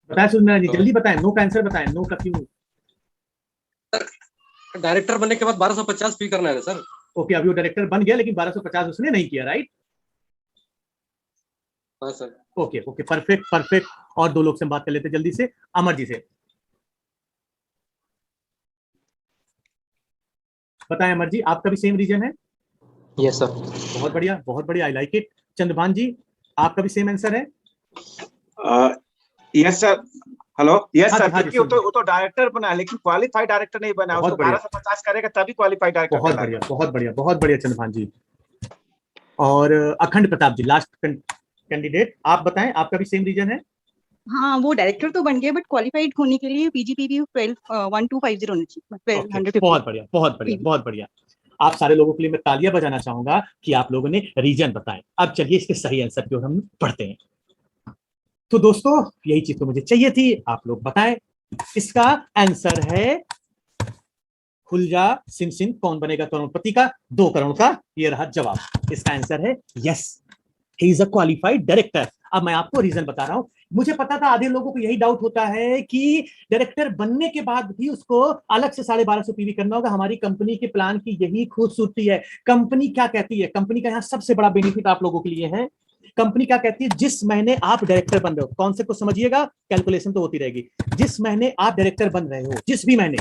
बताएं सूर्य नारायण जी, जल्दी बताएं, नो का आंसर बताएं, नो का क्यों। डायरेक्टर बनने के बाद 1250 फी करना है ना सर? ओके, अभी वो डायरेक्टर बन गया लेकिन 1250 उसने नहीं किया, राइट? हाँ sir. Okay okay, perfect perfect. और दो लोग से बात कर लेते जल्दी से, अमर जी से बताएं। अमर जी, आपका भी सेम रीजन है? Yes sir. बहुत बढ़िया, बहुत बढ़िया, आई लाइक इट। चंद्रभान जी, आपका भी सेम आंसर है? Yes sir. हेलो, यस हाँ जी, सर, हाँ जी, क्योंकि वो तो डायरेक्टर बना है, लेकिन क्वालिफाइड डायरेक्टर नहीं बना, बहुत उसको बढ़िया। 1250 करेगा तभी क्वालिफाइड डायरेक्टर बहुत कहलाएगा। बढ़िया, बहुत बढ़िया, बहुत बढ़िया चंद्रभान जी। और अखंड प्रताप जी, लास्ट कैंडिडेट, आप बताएं, आपका भी सेम रीजन है? हाँ, वो डायरेक्टर तो बन गए, बट क्वालिफाइड होने के लिए पीजीपीवी 1250 होना चाहिए, ओके, 1250। बहुत बढ़िया, बहुत बढ़िया, बहुत बढ़िया। आप सारे लोगों के लिए मैं तालियां बजाना चाहूंगा कि आप लोगों ने रीजन बताएं। अब चलिए इसके सही आंसर की ओर हम पढ़ते हैं। तो दोस्तों, यही चीज तो मुझे चाहिए थी, आप लोग बताएं। इसका आंसर है खुल जा सिन सिन कौन बनेगा करोड़पति का, 2 करोड़ का। ये रहा जवाब, इसका आंसर है yes, he is a qualified director. अब मैं आपको रीजन बता रहा हूं। मुझे पता था आधे लोगों को यही डाउट होता है कि डायरेक्टर बनने के बाद भी उसको अलग से 1250 पीवी करना होगा। हमारी कंपनी के प्लान की यही खूबसूरती है। कंपनी क्या कहती है, कंपनी का यहाँ सबसे बड़ा बेनिफिट आप लोगों के लिए है। कंपनी क्या कहती है, जिस महीने आप डायरेक्टर बन रहे हो, कॉन्सेप्ट को समझिएगा, कैलकुलेशन तो होती रहेगी। जिस महीने आप डायरेक्टर बन रहे हो, जिस भी महीने,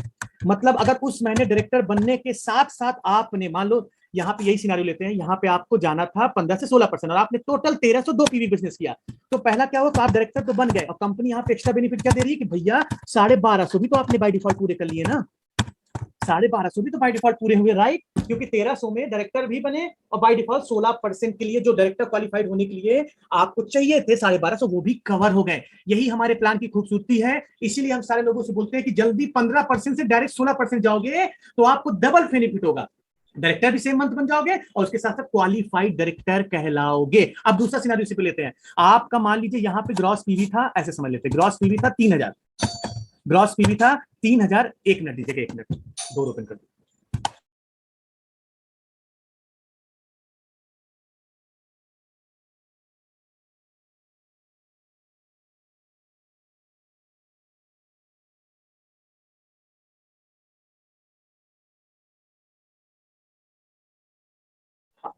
मतलब अगर उस महीने डायरेक्टर बनने के साथ साथ आपने, मान लो यहाँ पे यही सिनारियो लेते हैं, यहाँ पे आपको जाना था 15 से 16% और आपने टोटल 1302 पीवी बिजनेस किया, तो पहला क्या हुआ, तो आप डायरेक्टर तो बन गए और कंपनी यहाँ पे एक्स्ट्रा बेनिफिट क्या दे रही है कि भैया 1250 भी तो आपने बाय डिफॉल्ट पूरे कर लिए ना, 1250 भी तो बाय डिफॉल्ट पूरे हुए, राइट? क्योंकि 1300 में डायरेक्टर भी बने और बाय डिफॉल्ट 16% के लिए जो डायरेक्टर क्वालिफाइड होने के लिए आपको चाहिए थे 1250, वो भी कवर हो गए। यही हमारे प्लान की खूबसूरती है। इसीलिए हम सारे लोगों से बोलते हैं कि जल्दी 15% से डायरेक्ट 16% जाओगे तो आपको डबल बेनिफिट होगा। डायरेक्टर भी सेम मंथ बन जाओगे और उसके साथ साथ क्वालिफाइड डायरेक्टर कहलाओगे। अब दूसरा सिनेरियो से लेते हैं। आपका मान लीजिए यहाँ पे ग्रॉस पीवी था, ऐसे समझ लेते हैं, ग्रॉस पीवी था 3000, ग्रॉस पीवी था 3000। एक मिनट दीजिएगा, एक मिनट, डोर ओपन कर दो।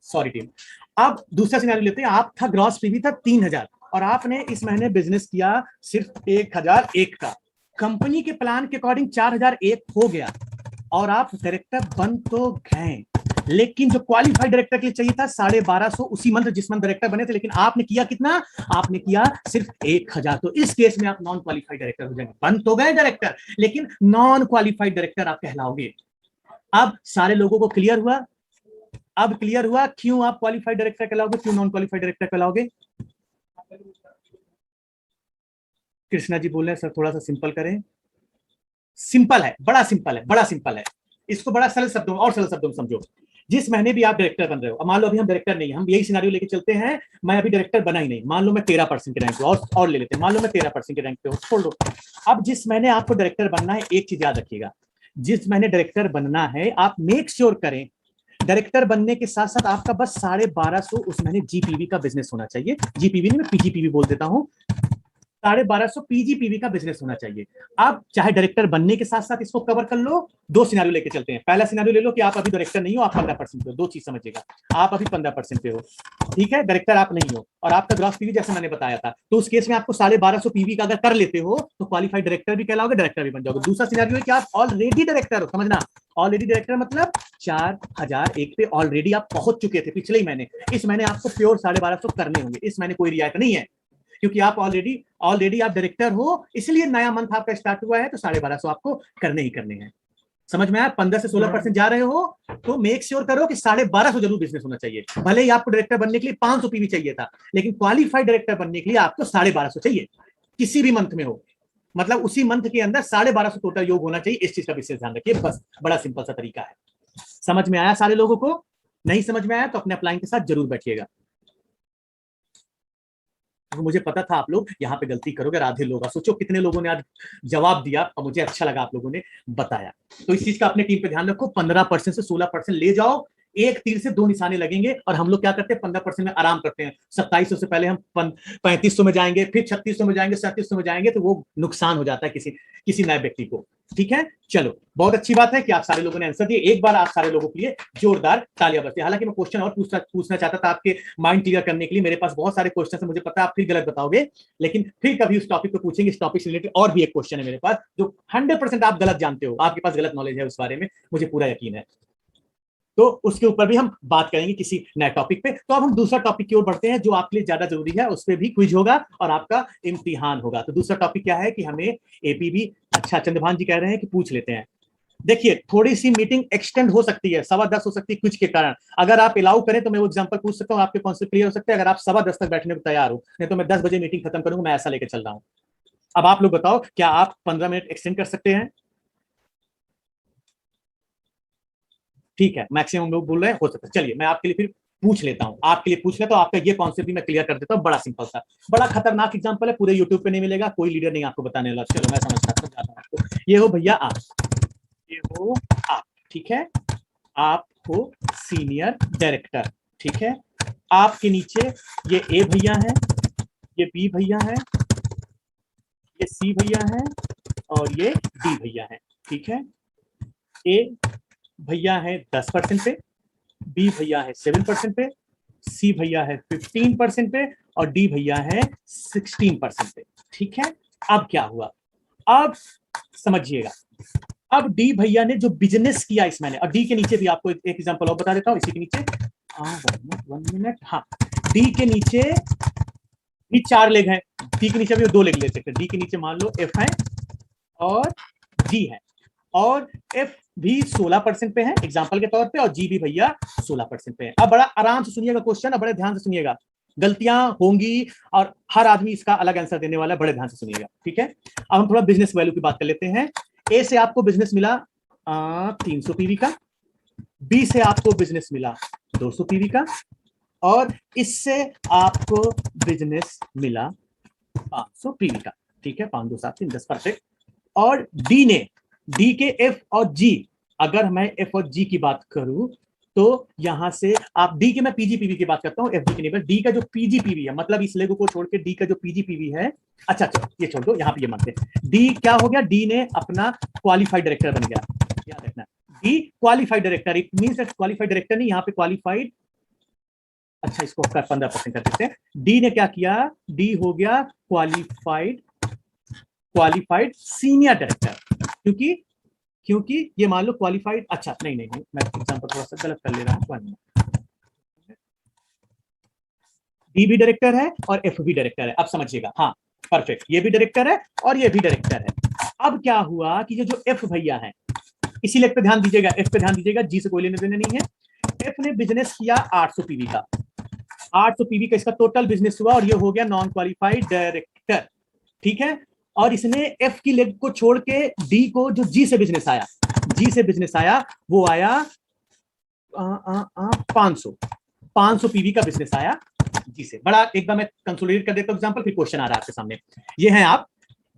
Sorry team. अब दूसरा सिनेरियो लेते हैं। आप था ग्रॉस पीवी था 3000 और आपने इस महीने बिजनेस किया सिर्फ 1001 का। कंपनी के प्लान के अकॉर्डिंग 4001 हो गया और आप डायरेक्टर बन तो गए, लेकिन जो क्वालिफाइड डायरेक्टर के लिए चाहिए था 1250 उसी मंथ जिस मंथ डायरेक्टर बने थे, लेकिन आपने किया कितना, आपने किया सिर्फ 1000। तो इस केस में आप नॉन क्वालिफाइड डायरेक्टर हो जाएंगे। बन तो गए डायरेक्टर, लेकिन नॉन क्वालिफाइड डायरेक्टर आप कहलाओगे। अब सारे लोगों को क्लियर हुआ? अब क्लियर हुआ क्यों आप क्वालिफाइड डायरेक्टर कहलाओगे, क्यों non qualified director कहलाओगे? Krishna ji बोल रहे हैं सर थोड़ा सा सिंपल करें। सिंपल है, बड़ा सिंपल है, बड़ा सिंपल है। इसको बड़ा सरल शब्दों और सरल शब्दों में समझो। जिस महीने भी आप डायरेक्टर बन रहे हो, मान लो अभी हम डायरेक्टर नहीं है, हम यही सिनारियो लेके चलते हैं, मैं अभी डायरेक्टर बना ही नहीं, मान लो मैं 13% के रैंक पे, और ले लेते हैं, मान लो मैं 13% के रैंक पे हूं, छोड़ दो। अब जिस महीने आपको डायरेक्टर बनना है, एक चीज याद रखिएगा, जिस महीने डायरेक्टर बनना है आप मेक श्योर करें डायरेक्टर बनने के साथ साथ आपका बस 1250 उस महीने जीपीवी का बिजनेस होना चाहिए। जीपीवी नहीं, मैं पीजीपीवी बोल देता हूं। 1250 पीजीपीवी का बिजनेस होना चाहिए। अब चाहे डायरेक्टर बनने के साथ साथ इसको कवर कर लो। दो सिनेरियो लेके चलते हैं। पहला सिनेरियो ले लो कि आप अभी डायरेक्टर नहीं हो, आप 15% पे हो। दो चीज समझिएगा, आप अभी 15% पे हो, ठीक है, डायरेक्टर आप नहीं हो और आपका ग्रॉस पीवी जैसे मैंने बताया था, तो उस केस में आपको 1250 पीवी का अगर कर लेते हो तो क्वालिफाइड डायरेक्टर भी कहलाओगे, डायरेक्टर भी बन जाओगे। दूसरा सिनेरियो है कि आप ऑलरेडी डायरेक्टर हो, समझना, ऑलरेडी डायरेक्टर मतलब 4001 पे ऑलरेडी आप पहुंच चुके थे पिछले ही महीने। इस महीने आपको प्योर 1250 करने होंगे। इस महीने कोई रियायत नहीं है क्योंकि आप ऑलरेडी आप डायरेक्टर हो, इसलिए नया मंथ आपका स्टार्ट हुआ है, तो 1250 आपको करने ही करने हैं। समझ में आया? 15 से 16% जा रहे हो तो मेक श्योर करो कि 1250 जरूर बिजनेस होना चाहिए। भले ही आपको डायरेक्टर बनने के लिए 500 पीवी चाहिए था, लेकिन क्वालिफाइड डायरेक्टर बनने के लिए आपको 1250 चाहिए, किसी भी मंथ में हो। मतलब उसी मंथ के अंदर 1250 टोटल योग होना चाहिए। इस चीज का विशेष ध्यान रखिए, बस बड़ा सिंपल सा तरीका है। समझ में आया सारे लोगों को? नहीं समझ में आया तो अपने अपलाइन के साथ जरूर बैठिएगा। तो मुझे पता था आप लोग यहाँ पे गलती करोगे, आधे लोग। सोचो कितने लोगों ने आज जवाब दिया और मुझे अच्छा लगा आप लोगों ने बताया। तो इस चीज का अपने टीम पे ध्यान रखो, 15% से 16% ले जाओ। एक तीर से दो निशाने लगेंगे। और हम लोग क्या करते हैं, 15% में आराम करते हैं। 2700 से पहले हम 3500 में जाएंगे, फिर 3600 में जाएंगे, 3700 में जाएंगे, तो वो नुकसान हो जाता है किसी नए व्यक्ति को। ठीक है, चलो बहुत अच्छी बात है कि आप सारे लोगों ने आंसर दिए। एक बार आप सारे लोगों के लिए जोरदार तालियां बजती। हालांकि मैं क्वेश्चन और पूछना चाहता था आपके माइंड क्लियर करने के लिए। मेरे पास बहुत सारे क्वेश्चन है, मुझे पता है आप फिर गलत बताओगे, लेकिन फिर कभी उस टॉपिक को पूछेंगे। इस टॉपिक से रिलेटेड और भी एक क्वेश्चन है मेरे पास जो 100% आप गलत जानते हो, आपके पास गलत नॉलेज है उस बारे में, मुझे पूरा यकीन है। तो उसके ऊपर भी हम बात करेंगे किसी नए टॉपिक पे। तो अब हम दूसरा टॉपिक की ओर बढ़ते हैं जो आपके लिए ज्यादा जरूरी है। उस पर भी क्विज होगा और आपका इम्तिहान होगा। तो दूसरा टॉपिक क्या है कि हमें एपीबी, अच्छा चंद्रभान जी कह रहे हैं कि पूछ लेते हैं। देखिए थोड़ी सी मीटिंग एक्सटेंड हो सकती है, 10:15 हो सकती है कुछ के कारण। अगर आप अलाउ करें तो मैं वो एग्जांपल पूछ सकता हूं, आपके कॉन्सेप्ट क्लियर हो सकते हैं। अगर आप 10:15 तक बैठने को तैयार हो, नहीं तो मैं 10 बजे मीटिंग खत्म करूंगा। मैं ऐसा लेकर चल रहा हूं। अब आप लोग बताओ, क्या आप 15 मिनट एक्सटेंड कर सकते हैं? ठीक है, मैक्सिमम लोग बोल रहे हैं हो सकता है। चलिए मैं आपके लिए फिर पूछ लेता हूं, आपके लिए पूछ लेता हूं। आपका ये कॉन्सेप्ट भी मैं क्लियर कर देता हूं। बड़ा सिंपल सा, बड़ा खतरनाक एग्जांपल है, पूरे यूट्यूब पे नहीं मिलेगा, कोई लीडर नहीं आपको बताने वाला। चलो मैं समझता हूं। ये हो भैया आप, ये हो आप, ठीक है। आप हो सीनियर डायरेक्टर, ठीक है। आपके नीचे ये ए भैया है, ये बी भैया है, ये सी भैया है और ये डी भैया है, ठीक है। ए भैया है 10% पे, बी भैया है 7% पे, सी भैया है 15% पे और डी भैया है 16% पे, ठीक है। अब क्या हुआ, अब समझिएगा। अब डी भैया ने जो बिजनेस किया इस महीने, और डी के नीचे भी आपको एक एग्जांपल और बता देता हूं इसी के नीचे। वन मिनट, हाँ। डी के नीचे भी 4 लेग हैं, डी के नीचे भी 2 लेग ले सकते हैं। डी के नीचे मान लो एफ है और जी है, और एफ भी 16% पे है एग्जांपल के तौर पे, और जी भी भैया 16% पे है। अब बड़ा आराम से सुनिएगा क्वेश्चन, बड़े ध्यान से सुनिएगा, गलतियां होंगी और हर आदमी इसका अलग आंसर देने वाला है। बड़े ध्यान से सुनिएगा, ठीक है। अब हम थोड़ा बिजनेस वैल्यू की बात कर लेते हैं। ए से आपको बिजनेस मिला 300 पीवी का, बी से आपको बिजनेस मिला 200 पीवी का, और इससे आपको बिजनेस मिला 500 पीवी का, ठीक है। 5 2 7 3 10, परफेक्ट। और डी ने, डी के एफ और जी, अगर मैं एफ और जी की बात करूं तो यहां से आप डी के, मैं पीजीपीवी की बात करता हूं, एफ डी के नहीं, डी का जो पीजीपीवी है, मतलब इस लेगो को छोड़ के डी का जो पीजीपीवी है, अच्छा ये छोड़ दो, यहां पे ये मानते हैं। डी क्या हो गया, डी ने अपना क्वालिफाइड डायरेक्टर बन गया। याद रखना, D qualified director, it means that qualified director नहीं, यहां पे क्वालिफाइड, अच्छा इसको 15% कर देते हैं। डी ने क्या किया, डी हो गया क्वालिफाइड सीनियर डायरेक्टर, क्योंकि ये मान लो क्वालिफाइड, अच्छा नहीं मैं एग्जांपल थोड़ा सा गलत कर ले रहा हूं। डी भी डायरेक्टर है और एफ भी डायरेक्टर है, अब समझिएगा। हाँ परफेक्ट, ये भी डायरेक्टर है और ये भी डायरेक्टर है। अब क्या हुआ कि ये जो एफ भैया है, इसी लेग पे ध्यान दीजिएगा, एफ पे ध्यान दीजिएगा, जी से कोई लेने देने नहीं है। एफ ने बिजनेस किया 800 पीवी का, 800 पीवी का इसका टोटल बिजनेस हुआ, और ये हो गया नॉन क्वालिफाइड डायरेक्टर, ठीक है। और इसने एफ की लेग को छोड़ के डी को, जो जी से बिजनेस आया, वो आया 500 पीवी का बिजनेस आया जी से। बड़ा एक बार मैं कंसोलिडेट कर देता हूं एग्जांपल, फिर क्वेश्चन आ रहा है आपके सामने। ये है आप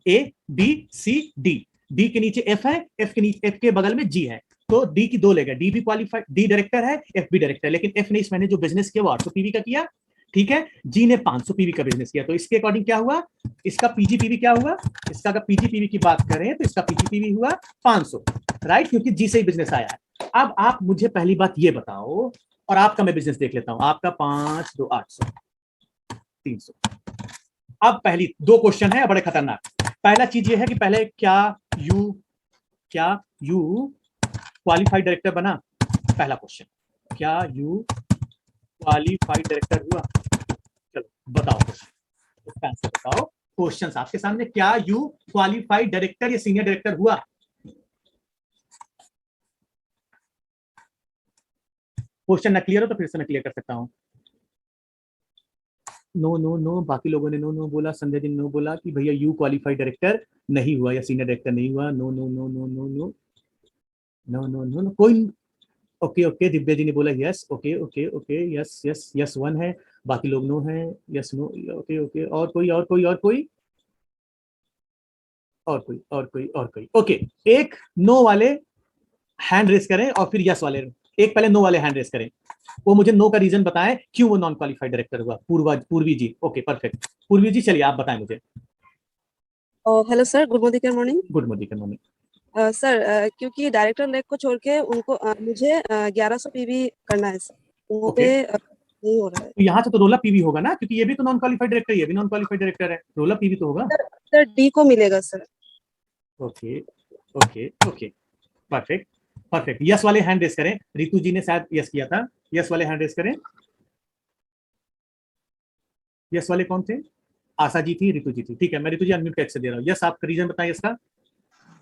A B C D, D के नीचे एफ है, एफ के बगल में जी है, तो डी की 2 लेग है। डी भी क्वालिफाइड, डी डायरेक्टर है, एफ भी डायरेक्टर, लेकिन एफ ने इस महीने जो बिजनेस किया वो 800 पीवी का किया, ठीक है। जी ने 500 पीवी का बिजनेस किया, तो इसके अकॉर्डिंग क्या हुआ, इसका पीजीपीवी क्या हुआ, इसका अगर पीजीपीवी की बात करें तो इसका पीजीपीवी हुआ 500, राइट, क्योंकि जी से ही बिजनेस आया है। अब आप मुझे पहली बात ये बताओ, और आपका मैं बिजनेस देख लेता हूं, आपका 5 2 800 300। अब पहली 2 क्वेश्चन है बड़े खतरनाक। पहला चीज ये है कि पहले क्या यू क्वालिफाइड डायरेक्टर बना, पहला क्वेश्चन, क्या यू क्वालिफाइड डायरेक्टर हुआ? चलो बताओ क्वेश्चन, इसका आंसर बताओ। क्वेश्चन आपके सामने, क्या यू क्वालिफाइड डायरेक्टर या सीनियर डायरेक्टर हुआ? क्वेश्चन ना क्लियर हो तो फिर से मैं क्लियर कर सकता हूं। नो नो नो, बाकी लोगों ने नो नो बोला, संजय जी ने नो बोला कि भैया यू क्वालिफाइड डायरेक्टर नहीं हुआ या सीनियर डायरेक्टर नहीं हुआ, no no no no no no no no no no कोई। ओके ओके, दिव्या जी ने बोला yes, okay okay okay, yes yes yes one है, बाकी लोग नो है, यस नो, ओके ओके, और कोई और कोई और कोई और कोई और कोई और कोई, ओके। एक नो वाले हैंड रेस करें और फिर यस वाले, एक पहले नो वाले हैंड रेस करें, वो मुझे नो का रीजन बताएं क्यों वो नॉन क्वालिफाइड डायरेक्टर हुआ। पूर्वी जी, ओके परफेक्ट, पूर्वी जी चलिए आप बताएं मुझे। Hello sir, good morning. Good morning. Sir क्योंकि डायरेक्टर लेग को छोड़ के उनको मुझे 1100 पीवी करना है सर, वो Okay. पे नहीं हो रहा है। तो यहाँ से तो रोला पीवी होगा ना, क्योंकि ये भी तो नॉन क्वालिफाइड डायरेक्टर, ये भी नॉन क्वालिफाइड डायरेक्टर है, रोला पीवी तो होगा। सर डी को मिलेगा sir. Okay okay okay, perfect perfect. Yes वाले हैंड रेस करें, रितु जी ने शायद यस किया था, यस वाले हैंड रेस करें। यस वाले कौन थे? आशा जी थी, रितु जी थी, ठीक है, मैं रितु जी अनम्यूट करके दे रहा हूँ। यस, आप रीजन बताइए इसका।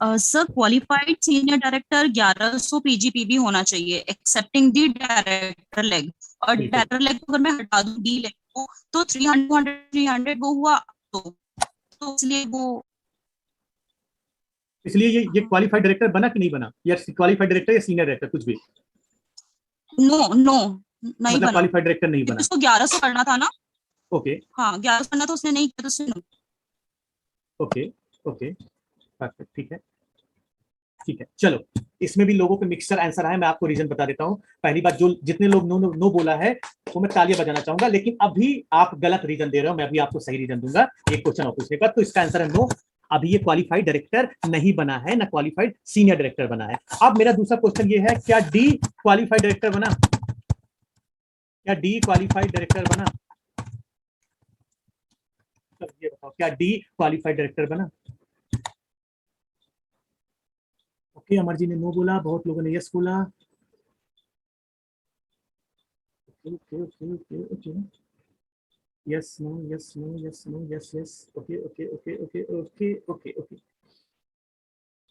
सर क्वालिफाइड सीनियर डायरेक्टर 1100 पीजीपीबी होना चाहिए एक्सेप्टिंग दी डायरेक्टर लेग, और बिल्कुल। डायरेक्टर लेग को अगर मैं हटा दूं डी लेग को तो 300 वो हुआ, तो इसलिए वो, इसलिए ये क्वालिफाइड डायरेक्टर बना कि नहीं बना, या क्वालिफाइड डायरेक्टर या सीनियर डायरेक्टर कुछ भी? नो नो नहीं मतलब बना, क्वालिफाइड डायरेक्टर नहीं बना। उसको 1100 करना था ना। ओके हाँ 1100 करना था, उसने नहीं किया तो उससे no। ओके ओके, परफेक्ट, ठीक है ठीक है। चलो, इसमें भी लोगों के मिक्सर आंसर आए, मैं आपको रीजन बता देता हूँ। पहली बात, जो जितने लोग नो नो नो बोला है वो मैं तालियां बजाना चाहूंगा, लेकिन अभी आप गलत रीजन दे रहे हो, मैं अभी आपको सही रीजन दूंगा एक क्वेश्चन और पूछने का। तो इसका आंसर है नो, अभी ये क्वालिफाइड डायरेक्टर नहीं बना है, ना क्वालिफाइड सीनियर डायरेक्टर बना है। अब मेरा दूसरा क्वेश्चन ये है, क्या डी क्वालिफाइड डायरेक्टर बना? क्या डी क्वालिफाइड डायरेक्टर बना? ये बताओ, क्या डी क्वालिफाइड डायरेक्टर बना? ओके, अमर जी ने नो बोला, बहुत लोगों ने यस बोला। Okay okay okay okay, yes no yes no yes no yes yes, okay okay okay okay okay okay okay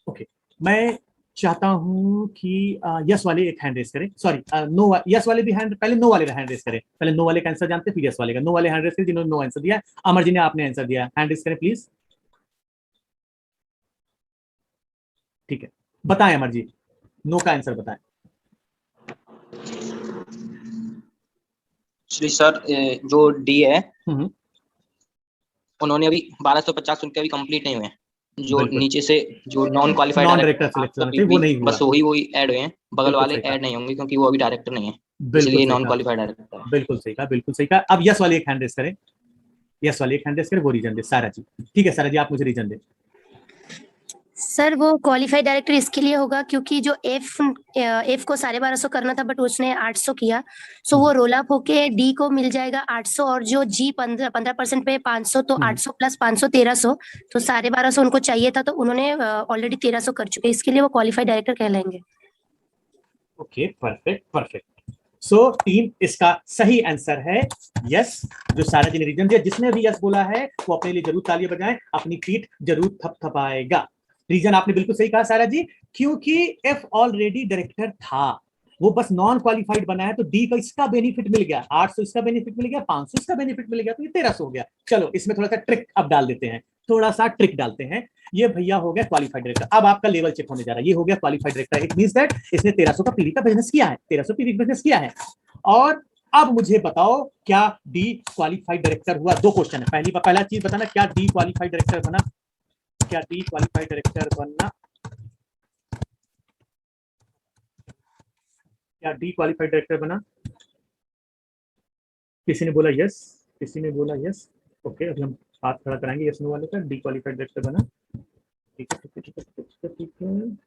okay. मैं चाहता हूं कि यस वाले एक हैंड रेस करें, सॉरी नो, यस वाले भी हैंड, पहले नो वाले का हैंड रेस करें, पहले नो वाले का आंसर जानते फिर यस वाले का। नो वाले हैंड रेस करें जिन्होंने नो आंसर दिया है। अमर जी ने आपने आंसर दिया, हैंड रेस करें प्लीज। ठीक है, बताएं अमर जी, नो का आंसर बताएं। श्री सर, जो डी है हम्म, उन्होंने अभी 1250 उनके अभी कंप्लीट नहीं हुए हैं, जो बिल्कुल। नीचे से जो non qualified non director selection थे वो नहीं हुआ, बस वही ऐड हुए हैं, बगल बिल्कुल वाले सही कहा। ऐड नहीं होंगे क्योंकि वो अभी डायरेक्टर नहीं है, बिल्कुल इसलिए सही नॉन कहा, क्वालिफाइड डायरेक्टर है। बिल्कुल सही कहा, बिल्कुल सही कहा। अब यस वाले एक हैंड रेस करें, यस वाले एक हैंड रेस करें, वो रीजन दे सारा जी। ठीक है सारा जी, आप मुझे रीजन दे। सर वो क्वालिफाइड डायरेक्टर इसके लिए होगा क्योंकि जो एफ को 1250 करना था बट उसने 800 किया, सो वो रोल अप होके डी को मिल जाएगा 800, और जो जी 15% पे 500, तो 800 प्लस 500 1300, तो 1250 उनको चाहिए था, तो उन्होंने ऑलरेडी 1300 कर चुके, इसके लिए वो क्वालिफाइड डायरेक्टर कहलाएंगे। Okay, perfect perfect. So team, इसका सही आंसर है यस, जो सारा जी ने रीजन दिया। जिसने भी यस बोला है वो अपने लिए जरूर तालियां बजाएं, अपनी पीठ जरूर थपथपाएगा। रीजन आपने बिल्कुल सही कहा सारा जी, क्योंकि एफ ऑलरेडी डायरेक्टर था, वो बस नॉन क्वालिफाइड बना है, तो डी का इसका बेनिफिट मिल गया, 800 इसका बेनिफिट मिल गया, 500 इसका बेनिफिट मिल गया, तो ये 1300 हो गया। चलो इसमें थोड़ा सा ट्रिक अब डाल देते हैं, थोड़ा सा ट्रिक डालते हैं। ये भैया हो गया क्वालिफाइड डायरेक्टर, अब आपका लेवल चेक होने जा रहा है। ये हो गया qualified director, it means that इसने 1300 का पीवी का बिजनेस किया है, 1300 पीवी बिजनेस किया है। और अब मुझे बताओ, क्या डी क्वालिफाइड डायरेक्टर हुआ? दो क्वेश्चन है, पहला चीज बताना, क्या डी क्वालिफाइड डायरेक्टर बना? क्या डी क्वालिफाइड डायरेक्टर बनना? क्या डी क्वालिफाइड डायरेक्टर बना? किसी ने बोला यस, किसी ने बोला यस। ओके, अभी हम हाथ खड़ा कराएंगे यस नो वाले का। डी क्वालिफाइड डायरेक्टर बना, ठीक है ठीक है ठीक है ठीक है ठीक है।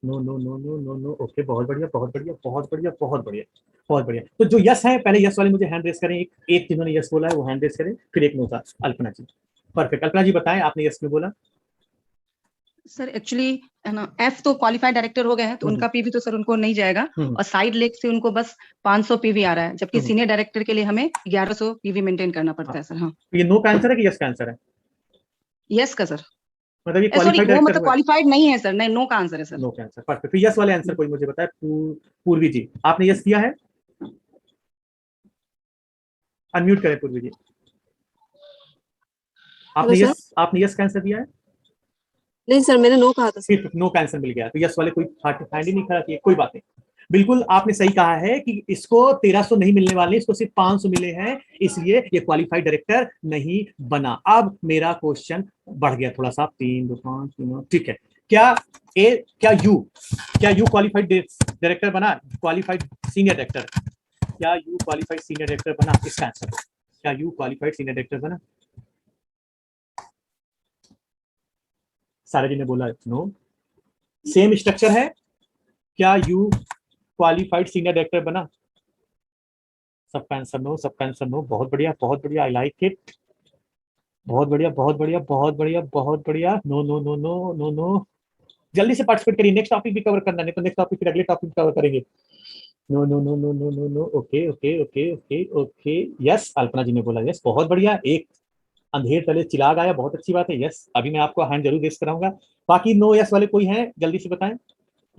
No no no no no no, okay, बहुत बढ़िया बहुत बढ़िया बहुत बढ़िया बहुत बढ़िया बहुत बढ़िया। तो जो यस है, पहले यस वाले मुझे हैंड रेस करें, एक जिन्होंने यस बोला है वो हैंड रेस करें, फिर एक नो था। अल्पना जी, परफेक्ट। अल्पना जी बताएं, आपने यस में बोला। सर एक्चुअली है ना, एफ तो क्वालिफाइड डायरेक्टर हो गए हैं, तो उनका पीवी तो सर उनको नहीं जाएगा, और साइड लेग से उनको बस 500 पीवी आ रहा है, जबकि सीनियर डायरेक्टर के लिए हमें 1100 पीवी मेंटेन करना पड़ता है सर। हाँ, ये नो का आंसर है कि यस का आंसर है? यस का सर। मतलब ये सॉरी क्वालिफाइड वो मतलब डायरेक्टर क्वालिफाइड नहीं है सर, नहीं, नो का आंसर है सर। नो का आंसर। परफेक्ट। तो यस वाले आंसर कोई मुझे बताए। पूर्वी जी, आपने यस किया है? अनम्यूट करें पूर्वी जी। आपने हेलो यस, आपने यस का आंसर दिया है? नहीं सर, मैंने नो कहा था सर। फिर नो का आंसर मिल गया। तो यस वाले कोई हैंड ही नहीं खड़ा किया, कोई बात नहीं। बिल्कुल आपने सही कहा है कि इसको 1300 नहीं मिलने वाले, इसको सिर्फ 500 मिले हैं, इसलिए ये क्वालिफाइड डायरेक्टर नहीं बना। अब मेरा क्वेश्चन बढ़ गया थोड़ा सा, 3 2 5 3, ठीक है। क्या यू क्वालिफाइड डायरेक्टर बना? क्वालिफाइड सीनियर डायरेक्टर, क्या यू क्वालिफाइड सीनियर डायरेक्टर बना? इसका आंसर क्या यू क्वालिफाइड सीनियर डायरेक्टर बना? सारा जी ने बोला नो। सेम स्ट्रक्चर है, क्या यू क्वालिफाइड सीनियर डायरेक्टर बना? सबका आंसर नो, सबका आंसर नो। बहुत बढ़िया, बहुत बढ़िया, आई लाइक इट। बहुत बढ़िया, बहुत बढ़िया, बहुत बढ़िया, बहुत बढ़िया। No no no no no no, जल्दी से पार्टिसिपेट करिए। नेक्स्ट टॉपिक भी कवर करना, नहीं तो नेक्स्ट टॉपिक फिर अगले टॉपिक कवर करेंगे। No no no no no no no. Okay okay okay okay okay. Yes, Alpana ji ने बोला यस। बहुत बढ़िया, एक अंधेर तले चिराग आया, बहुत अच्छी बात है। यस, अभी मैं आपको हैंड जरूर रेस कराऊंगा। बाकी नो यस वाले कोई हैं, जल्दी से बताएं।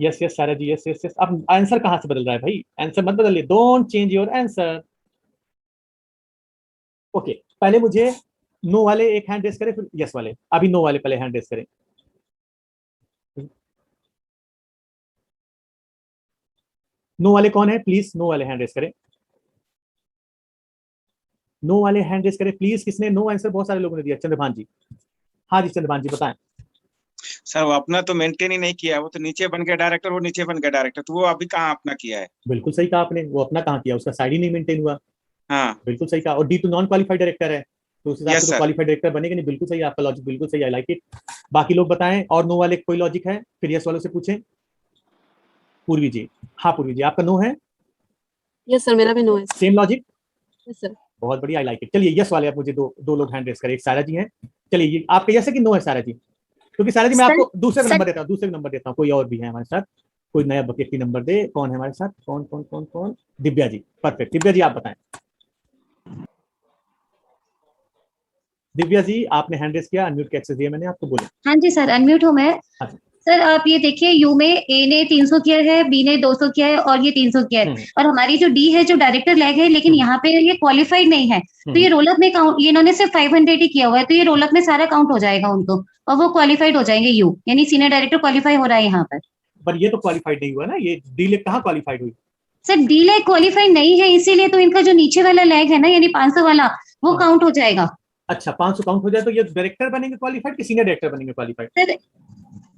यस यस सारा जी, यस यस यस। अब आंसर कहां से बदल रहा है भाई? आंसर मत बदलिए, don't change your answer. Okay, पहले मुझे नो वाले एक हैंड रेस करें, फिर यस वाले। अभी नो वाले पहले हैंड रेस करें। नो वाले कौन है? प्लीज नो वाले हैंड रेस करें। नो वाले हैंड रेस करें प्लीज। किसने नो आंसर? बहुत सारे लोगों ने दिया। चंद्रभान जी, हाँ जी चंद्रभान जी बताएं। सर वो अपना तो मेंटेन ही नहीं किया, वो तो नीचे बन गया डायरेक्टर, वो नीचे बन गया डायरेक्टर, तो वो अभी कहाँ अपना किया है? बिल्कुल सही कहा आपने, वो अपना कहाँ किया, उसका साइड ही नहीं मेंटेन हुआ। हाँ बिल्कुल सही कहा। और डी तो नॉन क्वालिफाइड डायरेक्टर है, तो उस हिसाब से यस तो सर। क्वालिफाइड डायरेक्टर बनेगा नहीं। बिल्कुल सही, आपका लॉजिक बिल्कुल सही, आई लाइक इट। बाकी लोग बताएं, और नो वाले कोई लॉजिक है? फिर यस वालों से पूछें। पूर्वी जी, हाँ पूर्वी जी आपका नो है? यस सर, मेरा भी नो है। Same logic. Yes sir. बहुत बढ़िया, आई लाइक इट। चलिए यस वाले आप मुझे दो लोग हैंड रेस करें। एक सारा जी हैं। चलिए ये आपका यस है कि नो है सारा जी? क्योंकि सारा जी मैं सर, आपको दूसरे सर नंबर देता हूँ, दूसरे नंबर देता हूँ। कोई और भी है हमारे साथ, कोई नया व्यक्ति नंबर दे। कौन है हमारे साथ? कौन कौन कौन कौन? दिव्या जी, परफेक्ट। दिव्या जी आप बताएं। दिव्या जी आपने हैंड रेस किया, अनम्यूट का एक्सेस दिया मैंने आपको, बोले। हाँ जी सर, अनम्यूट हूँ मैं। हाँ जी। सर आप ये देखिए, यू में ए ने 300 किया है, बी ने 200 किया है और ये 300 किया है। और हमारी जो डी है जो डायरेक्टर लैग है, लेकिन यहाँ पे ये क्वालिफाइड नहीं है, तो ये रोल अप में काउंट, ये इन्होंने सिर्फ 500 ही किया हुआ है, तो ये रोल अप में सारा काउंट हो जाएगा उनको, और वो क्वालिफाइड हो जाएंगे यू, यानी सीनियर डायरेक्टर क्वालिफाई हो रहा है यहाँ पर। ये तो क्वालिफाइड नहीं हुआ ना, ये डी लेग कहाँ क्वालिफाइड हुई? सर डी लैग क्वालिफाई नहीं है, इसीलिए तो इनका जो नीचे वाला लैग है ना, यानी 500 वाला, वो काउंट हो जाएगा। अच्छा, 500 काउंट हो जाए तो ये डायरेक्टर बनेंगे क्वालिफाइड कि सीनियर डायरेक्टर बनेंगे क्वालिफाइड?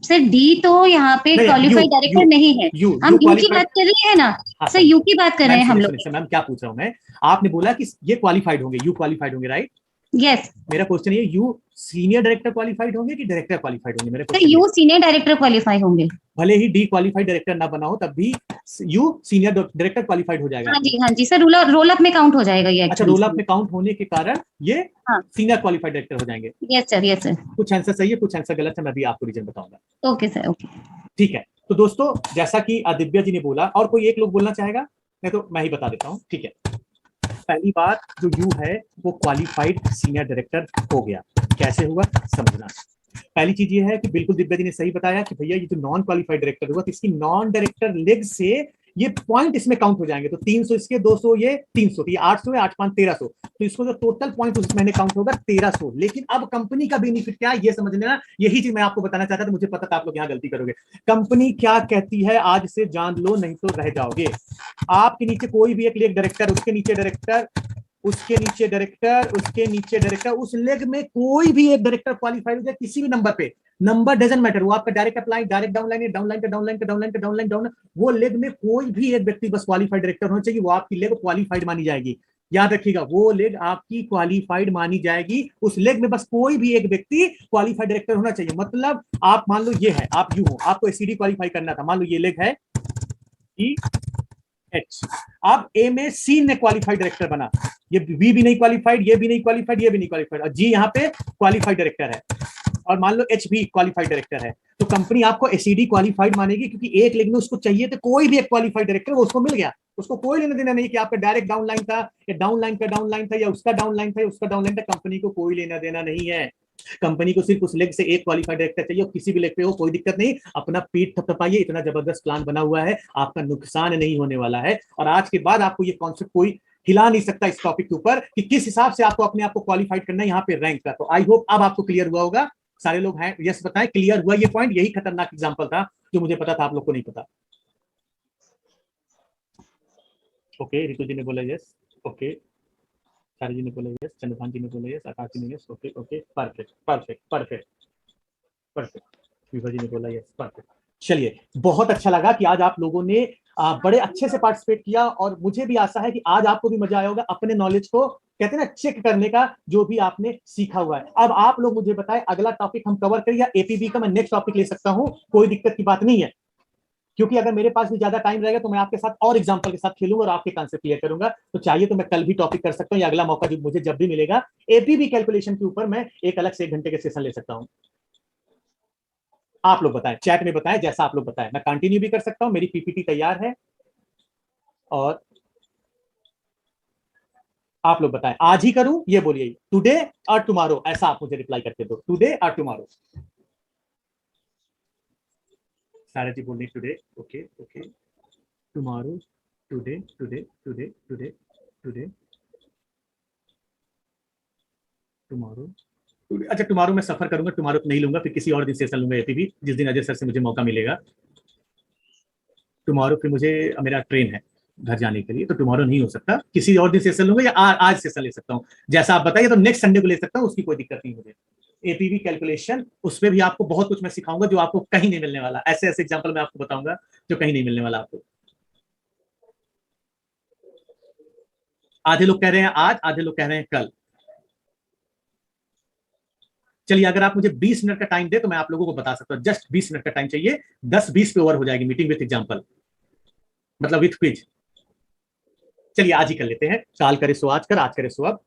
सर डी तो यहाँ पे नहीं, क्वालिफाइड डायरेक्टर नहीं है। हम यू की बात कर रहे हैं ना सर, यू की बात कर रहे हैं हम लोग। मैम क्या पूछ रहा हूँ मैं, आपने बोला कि ये क्वालिफाइड होंगे, यू क्वालिफाइड होंगे, राइट? यस। मेरा क्वेश्चन ये, यू सीनियर डायरेक्टर क्वालिफाइड होंगे कि डायरेक्टर क्वालिफाइड होंगे? मेरे sir you senior director qualify होंगे। भले ही डी क्वालिफाइड डायरेक्टर ना बना हो, तब भी यू सीनियर डायरेक्टर क्वालिफाइड हो जाएगा। हाँ जी सर, रोल अप में काउंट हो जाएगा ये। अच्छा, रोल अप में काउंट होने के कारण ये सीनियर क्वालिफाइड डायरेक्टर हो जाएंगे। Yes sir, yes sir. कुछ आंसर सही है, कुछ आंसर गलत है, मैं भी आपको रीजन बताऊंगा। ओके सर, ओके ठीक है। तो दोस्तों जैसा कि दिव्या जी ने बोला, और कोई एक लोग बोलना चाहेगा? नहीं तो मैं ही बता देता हूँ, ठीक है। पहली बात, जो यू है वो क्वालिफाइड सीनियर डायरेक्टर हो गया। कैसे हुआ समझना। पहली चीज ये है कि बिल्कुल दिव्या जी ने सही बताया कि भैया ये जो नॉन क्वालिफाइड डायरेक्टर हुआ, तो इसकी नॉन डायरेक्टर लेग से ये पॉइंट इसमें काउंट हो जाएंगे। तो 300 इसके, 200 ये, 300, तो ये 800 है, 8 5 1300, तो इसको जो टोटल पॉइंट उस महीने काउंट होगा 1300। लेकिन अब कंपनी का बेनिफिट क्या है ये समझ लेना, यही चीज मैं आपको बताना चाहता था। मुझे पता था आप लोग यहाँ गलती करोगे। कंपनी क्या कहती है आज से जान लो, नहीं तो रह जाओगे। आपके नीचे कोई भी एक लेग डायरेक्टर, उसके नीचे डायरेक्टर, उसके नीचे डायरेक्टर, उसके नीचे डायरेक्टर, उस लेग में कोई भी एक डायरेक्टर क्वालिफाइड हो जाए किसी भी नंबर पे, नंबर डजंट मैटर, वो आपका डायरेक्ट अप्लाई, डायरेक्ट डाउनलाइन है, डाउनलाइन का डाउनलाइन का डाउनलाइन का डाउनलाइन डाउन, वो लेग में कोई भी एक व्यक्ति बस क्वालिफाइड डायरेक्टर होना चाहिए, वो आपकी लेग क्वालिफाइड मानी जाएगी। याद रखिएगा, वो लेग आपकी क्वालिफाइड मानी जाएगी। उस लेग में बस कोई भी एक व्यक्ति क्वालिफाइड डायरेक्टर होना चाहिए। मतलब आप मान लो ये है, आप यू हो, आपको एसीडी क्वालिफाई करना था, मान लो ये लेग है एच, अब ए में सी ने क्वालिफाइड डायरेक्टर बना, ये बी भी नहीं क्वालिफाइड, ये भी नहीं क्वालिफाइड, ये भी नहीं क्वालिफाइड, और जी यहाँ पे क्वालिफाइड डायरेक्टर है, और मान लो एच भी क्वालिफाइड डायरेक्टर है, तो कंपनी आपको एसीडी क्वालिफाइड मानेगी, क्योंकि एक लेग में उसको चाहिए तो कोई भी एक क्वालिफाइड डायरेक्टर, वो उसको मिल गया। उसको कोई लेना देना नहीं कि आपका डायरेक्ट डाउनलाइन था या डाउनलाइन का डाउनलाइन था या उसका डाउनलाइन था या उसका डाउनलाइन था, कंपनी को कोई लेना देना नहीं है। कंपनी को सिर्फ उस लेग से एक क्वालिफाइड डायरेक्टर चाहिए, किसी भी लेग पे हो कोई दिक्कत नहीं, अपना पीठ थपथपाइए, इतना जबरदस्त प्लान बना हुआ है, आपका नुकसान नहीं होने वाला है। और आज के बाद आपको ये कॉन्सेप्ट कोई हिला नहीं सकता इस टॉपिक के ऊपर कि किस हिसाब से आपको अपने आप को क्वालिफाइड करना है यहाँ पे रैंक का। तो आई होप अब आपको क्लियर हुआ होगा। सारे लोग हैं यस बताएं, क्लियर हुआ ये पॉइंट? यही खतरनाक एग्जांपल था जो मुझे पता था आप लोग को नहीं पता। ओके, रितु जी ने बोला यस, ओके, सारी जी ने बोला यस, चंद्रभान जी ने बोला यस, आकाश जी ने yes, okay okay, perfect perfect perfect perfect, Vibha ji ने बोला यस, परफेक्ट। चलिए, बहुत अच्छा लगा कि आज आप लोगों ने बड़े अच्छे से पार्टिसिपेट किया, और मुझे भी आशा है कि आज आपको भी मजा आया होगा अपने नॉलेज को कहते हैं ना चेक करने का, जो भी आपने सीखा हुआ है। अब आप लोग मुझे बताएं अगला टॉपिक हम कवर करें, या एपीबी का मैं नेक्स्ट टॉपिक ले सकता हूं, कोई दिक्कत की बात नहीं है, क्योंकि अगर मेरे पास भी ज्यादा टाइम रहेगा तो मैं आपके साथ और एग्जांपल के साथ खेलूंगा और आपके कॉन्सेप्ट क्लियर करूंगा। तो चाहिए तो मैं कल भी टॉपिक कर सकता हूं, या अगला मौका जो मुझे जब भी मिलेगा एपीबी कैलकुलेशन के ऊपर मैं एक अलग से 1 घंटे के सेशन ले सकता हूं। आप लोग बताएं, चैट में बताएं, जैसा आप लोग बताएं, मैं कंटिन्यू भी कर सकता हूं, मेरी पीपीटी तैयार है। और आप लोग बताएं आज ही करूं, ये बोलिए टुडे और टुमारो, ऐसा आप मुझे रिप्लाई करके दो, टुडे और टुमारो। सारा जी बोल रही today, okay okay, tomorrow, today today today today today tomorrow. अच्छा, टुमारो मैं सफर करूंगा, टुमारो नहीं लूंगा, फिर किसी और दिन सेशन लूंगा एपीबी, जिस दिन अजय सर से मुझे मौका मिलेगा। टुमारो फिर मुझे मेरा ट्रेन है घर जाने के लिए, तो टुमारो नहीं हो सकता, किसी और दिन सेशन लूंगा, या आज सेशन ले सकता हूँ, जैसा आप बताइए। तो नेक्स्ट संडे को ले सकता हूँ, उसकी कोई दिक्कत नहीं मुझे। एपीबी कैलकुलेशन, उसमें भी आपको बहुत कुछ मैं सिखाऊंगा जो आपको कहीं नहीं मिलने वाला, ऐसे ऐसे एग्जांपल मैं आपको बताऊंगा जो कहीं नहीं मिलने वाला आपको। आधे लोग कह रहे हैं आज, आधे लोग कह रहे हैं कल। चलिए, अगर आप मुझे 20 मिनट का टाइम दे तो मैं आप लोगों को बता सकता हूँ, जस्ट 20 मिनट का टाइम चाहिए, 10-20 पे ओवर हो जाएगी मीटिंग विथ एग्जांपल, मतलब विथ क्विज। चलिए आज ही कर लेते हैं, काल करे सो आज कर, आज करे सो अब,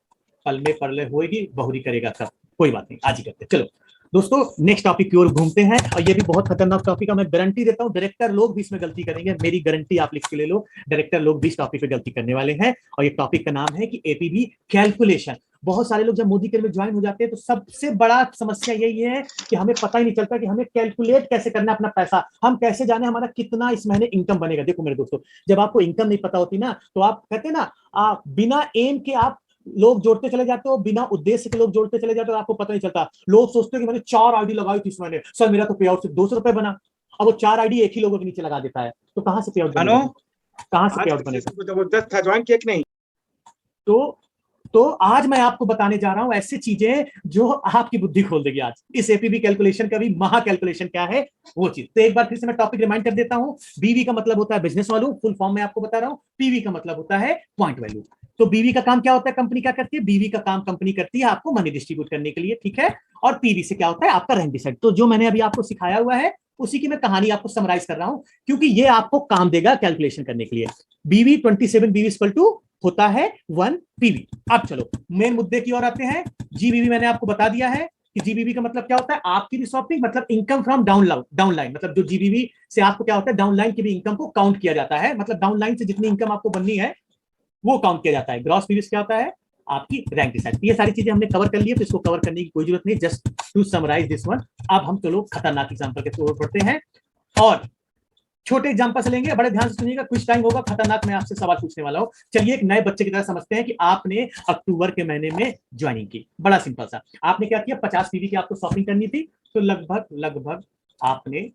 पल में परले होएगी, बहुरी करेगा कब, कोई बात नहीं, आज ही करते हैं। चलो दोस्तों, नेक्स्ट टॉपिक की ओर घूमते हैं, और ये भी बहुत खतरनाक टॉपिक है, मैं गारंटी देता हूं डायरेक्टर लोग भी इसमें गलती करेंगे, मेरी गारंटी आप लिख के ले लो, डायरेक्टर लोग भी इस टॉपिक पे गलती करने वाले हैं। और ये टॉपिक का नाम है कि एपीबी कैलकुलेशन। बहुत सारे लोग जब मोदी केयर में ज्वाइन हो जाते हैं तो सबसे बड़ा समस्या यही है कि हमें पता ही नहीं चलता कि हमें कैलकुलेट कैसे करना है अपना पैसा, हम कैसे जाने हमारा कितना इस महीने इनकम बनेगा। देखो मेरे दोस्तों, जब आपको इनकम नहीं पता होती ना, तो आप कहते हैं ना बिना एम के आप लोग जोड़ते चले जाते हो, बिना उद्देश्य के लोग जोड़ते चले जाते हो, आपको पता नहीं चलता। लोग सोचते हैं कि मैंने 4 आईडी लगाई थी इस महीने, सर मेरा तो पे आउट सिर्फ 200 रुपए बना। अब वो 4 आईडी एक ही लोगों के नीचे लगा देता है, तो कहां से पे आउट बनेगा, कहां से पे आउट बनेगा? जबरदस्त था, ज्वाइन किया कि नहीं? तो आज मैं आपको बताने जा रहा हूं ऐसी चीजें जो आपकी बुद्धि खोल देगी। आज इस एपीबी कैलकुलेशन का भी महा कैलकुलेशन क्या है वो चीज। तो एक बार फिर से मैं टॉपिक रिमाइंड कर देता हूं। बीवी का मतलब होता है बिजनेस वैल्यू, फुल फॉर्म में आपको बता रहा हूं। पीवी का मतलब होता है पॉइंट वैल्यू। तो बीवी का काम क्या होता है, कंपनी क्या करती है? बीवी का काम कंपनी करती है आपको मनी डिस्ट्रीब्यूट करने के लिए, ठीक है। और पीवी से क्या होता है, आपका रैंक डिसाइड। तो जो मैंने अभी आपको सिखाया हुआ है उसी की मैं कहानी आपको समराइज कर रहा हूं, क्योंकि ये आपको काम देगा कैलकुलेशन करने के लिए। बीवी 27 बीवी इक्वल टू होता है 1 पीवी। अब चलो मेन मुद्दे की ओर आते हैं। जीबीवी मैंने आपको बता दिया है कि जीबीवी का मतलब क्या होता है, आपकी भी शॉपिंग मतलब इनकम फ्रॉम डाउनलाइन, मतलब जो जीबीवी से आपको क्या होता है, डाउनलाइन की भी इनकम को काउंट किया जाता है, मतलब डाउनलाइन से जितनी इनकम आपको बननी है वो काउंट किया जाता है। ग्रॉस पीवी क्या होता है, आपकी रैंक डिसाइड। ये सारी चीजें हमने कवर कर ली है, तो इसको कवर करने की कोई जरूरत नहीं, just to summarize this one. अब हम चलो खतरनाक एग्जांपल के तौर पर पढ़ते हैं, और छोटे एग्जांपल से लेंगे, बड़े ध्यान से सुनिएगा, कुछ टाइम होगा खतरनाक, मैं आपसे सवाल पूछने वाला हूं। चलिए एक नए बच्चे की तरह समझते हैं कि आपने अक्टूबर के महीने में ज्वाइनिंग की। बड़ा सिंपल सा, आपने क्या किया, 50 पीवी की आपको शॉपिंग करनी थी, तो लगभग आपने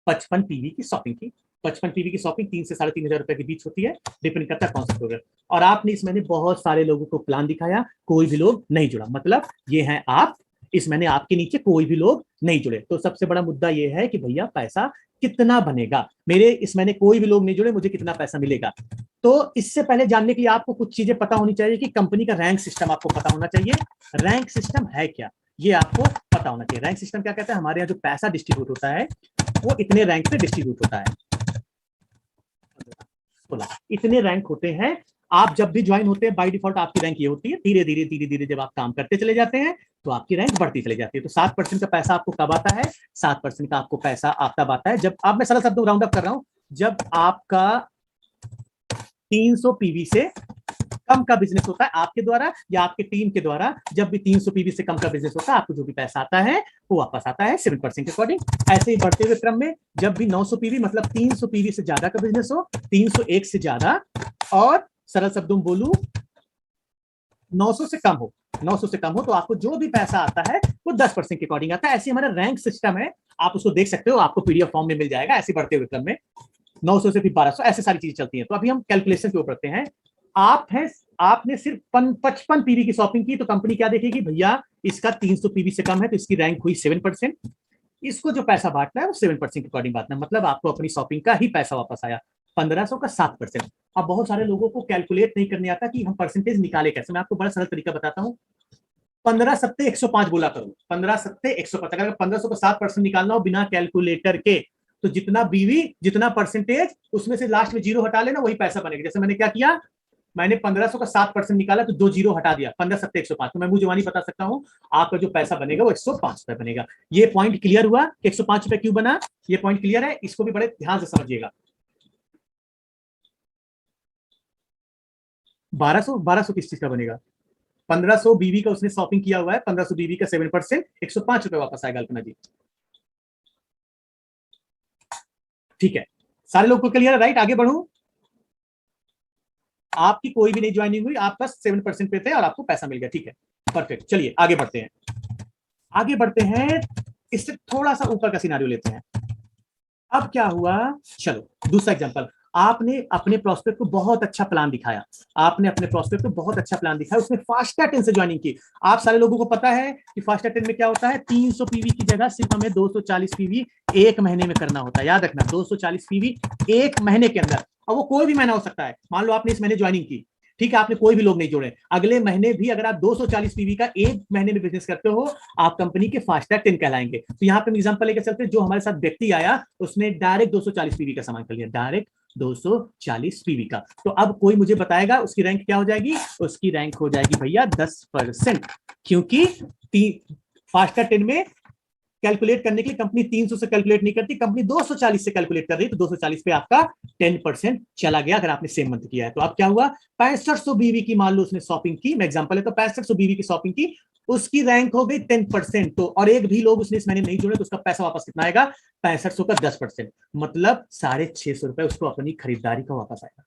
55 पीवी की शॉपिंग की। 55 पीवी की शॉपिंग 3 से 3,500 रुपए के बीच होती है, डिपेंड करता है कौन सा प्रोग्राम। और आपने इस महीने बहुत सारे लोगों को प्लान दिखाया, कोई भी लोग नहीं जुड़ा, मतलब ये है आप, इस महीने आपके नीचे कोई भी लोग नहीं जुड़े। तो सबसे बड़ा मुद्दा ये है कि भैया पैसा कितना बनेगा, मेरे इस महीने कोई भी लोग नहीं जुड़े, मुझे कितना पैसा मिलेगा। तो इससे पहले जानने के लिए आपको कुछ चीजें पता होनी चाहिए कि कंपनी का रैंक सिस्टम आपको पता होना चाहिए। रैंक सिस्टम है क्या, ये आपको पता होना चाहिए। रैंक सिस्टम क्या कहता है, हमारे यहाँ जो पैसा डिस्ट्रीब्यूट होता है वो इतने रैंक पे डिस्ट्रीब्यूट होता है, इतने रैंक होते हैं। आप जब भी ज्वाइन होते हैं बाय डिफॉल्ट आपकी रैंक ये होती है, धीरे धीरे जब आप काम करते चले जाते हैं तो आपकी रैंक बढ़ती चली जाती है। तो 7% का पैसा आपको कब आता है, 7% का आपको पैसा तब आता है जब आप, मैं सरल शब्दों राउंड अप कर रहा हूं, जब आपका 300 पीवी से कम का बिजनेस होता है आपके द्वारा या आपके टीम के द्वारा, जब भी 300 पीवी से कम का बिजनेस होता है, आपको जो भी पैसा आता है वो वापस आता है 7% के अकॉर्डिंग। ऐसे ही बढ़ते हुए क्रम में जब भी 900 पीवी मतलब 300 पीवी से ज्यादा का बिजनेस हो, 301 से ज्यादा, और सरल शब्दों में बोलूं 900 से कम हो, 900 से कम हो, तो आपको जो भी पैसा आता है वो 10% के अकॉर्डिंग आता है। ऐसे हमारा रैंक सिस्टम है, आप उसको देख सकते हो, आपको पीडीएफ फॉर्म में मिल जाएगा। ऐसे बढ़ते हुए क्रम में 900 से फिर 1200, ऐसे सारी चीजें चलती हैं। तो अभी हम कैलकुलेशन के ऊपर बढ़ते हैं। आपने सिर्फ 55 पीवी की शॉपिंग की, तो कंपनी क्या देखेगी, भैया इसका 300 पीवी से कम है तो इसकी रैंक हुई 7%, इसको जो पैसा बांटना है वो 7% के अकॉर्डिंग बांटना, मतलब आपको अपनी शॉपिंग का ही पैसा वापस आया। 1500 का 7%। अब बहुत सारे लोगों को कैलकुलेट नहीं करने आता कि हम परसेंटेज निकाले कैसे। मैं आपको बड़ा सरल तरीका बताता हूँ। 15 सत्ते 105 बोला करो, 15 सत्ते 105। अगर 1500 का 7% निकालना हो बिना कैलकुलेटर के, तो जितना बीवी जितना परसेंटेज उसमें से लास्ट में जीरो हटा लेना, वही पैसा बनेगा। जैसे मैंने क्या किया, मैंने 1500 का 7% निकाला तो 2 जीरो हटा दिया, 15 सत्ते 105। तो मैं मुंह जुबानी बता सकता हूं आपका जो पैसा बनेगा वो 105 रुपए बनेगा। ये पॉइंट क्लियर हुआ कि 105 रुपए क्यों बना, ये पॉइंट क्लियर है, इसको भी बड़े ध्यान से समझिएगा। 1200 किस चीज का बनेगा, 1500 बीवी का उसने शॉपिंग किया हुआ है, 1500 बीवी का 7%, 105 रुपए वापस आएगा अल्पना जी। ठीक है, सारे लोग को क्लियर है, राइट? आगे बढ़ूं, आपकी कोई भी नहीं ज्वाइनिंग हुई, आप बस 7% पे थे और आपको पैसा मिल गया। ठीक है, परफेक्ट। चलिए आगे बढ़ते हैं, इससे थोड़ा सा ऊपर का सिनारियो लेते हैं। अब क्या हुआ, चलो दूसरा एग्जांपल। आपने अपने प्रोस्पेक्ट को बहुत अच्छा प्लान दिखाया, उसमें फास्टर 10 से ज्वाइनिंग की। आप सारे लोगों को पता है कि फास्टर 10 में क्या होता है, 300 पीवी की जगह सिर्फ हमें 240 पीवी एक महीने में करना होता है। याद रखना, 240 पीवी एक महीने के अंदर। और वो कोई भी महीना हो सकता है। मान लो आपने इस महीने ज्वाइनिंग की, ठीक है, आपने कोई भी लोग नहीं जोड़े, अगले महीने भी अगर आप 240 पीवी का एक महीने में बिजनेस करते हो, आप कंपनी के फास्टर 10 कहलाएंगे। तो यहाँ पे हम एग्जांपल लेकर चलते हैं। जो हमारे साथ व्यक्ति आया उसने डायरेक्ट 240 पीवी का सामान कर लिया, डायरेक्ट 240 पीवी का। तो अब कोई मुझे बताएगा उसकी रैंक क्या हो जाएगी, उसकी रैंक हो जाएगी भैया 10%, क्योंकि फास्टर 10 में कैलकुलेट करने के लिए कंपनी 300 से कैलकुलेट नहीं करती, कंपनी 240 से कैलकुलेट कर रही है। तो 240 पे आपका 10% चला गया अगर आपने सेम मंथ किया है। तो अब क्या हुआ, 6500 बीवी की मान लो उसने शॉपिंग की, मैं एग्जांपल है, तो 6500 बीवी की शॉपिंग की, उसकी रैंक हो गई 10%। तो और एक भी लोग उसने इस महीने नहीं जोड़े तो उसका पैसा वापस कितना आएगा, 6500 का 10%, मतलब 650 रुपए उसको अपनी खरीदारी का वापस आएगा,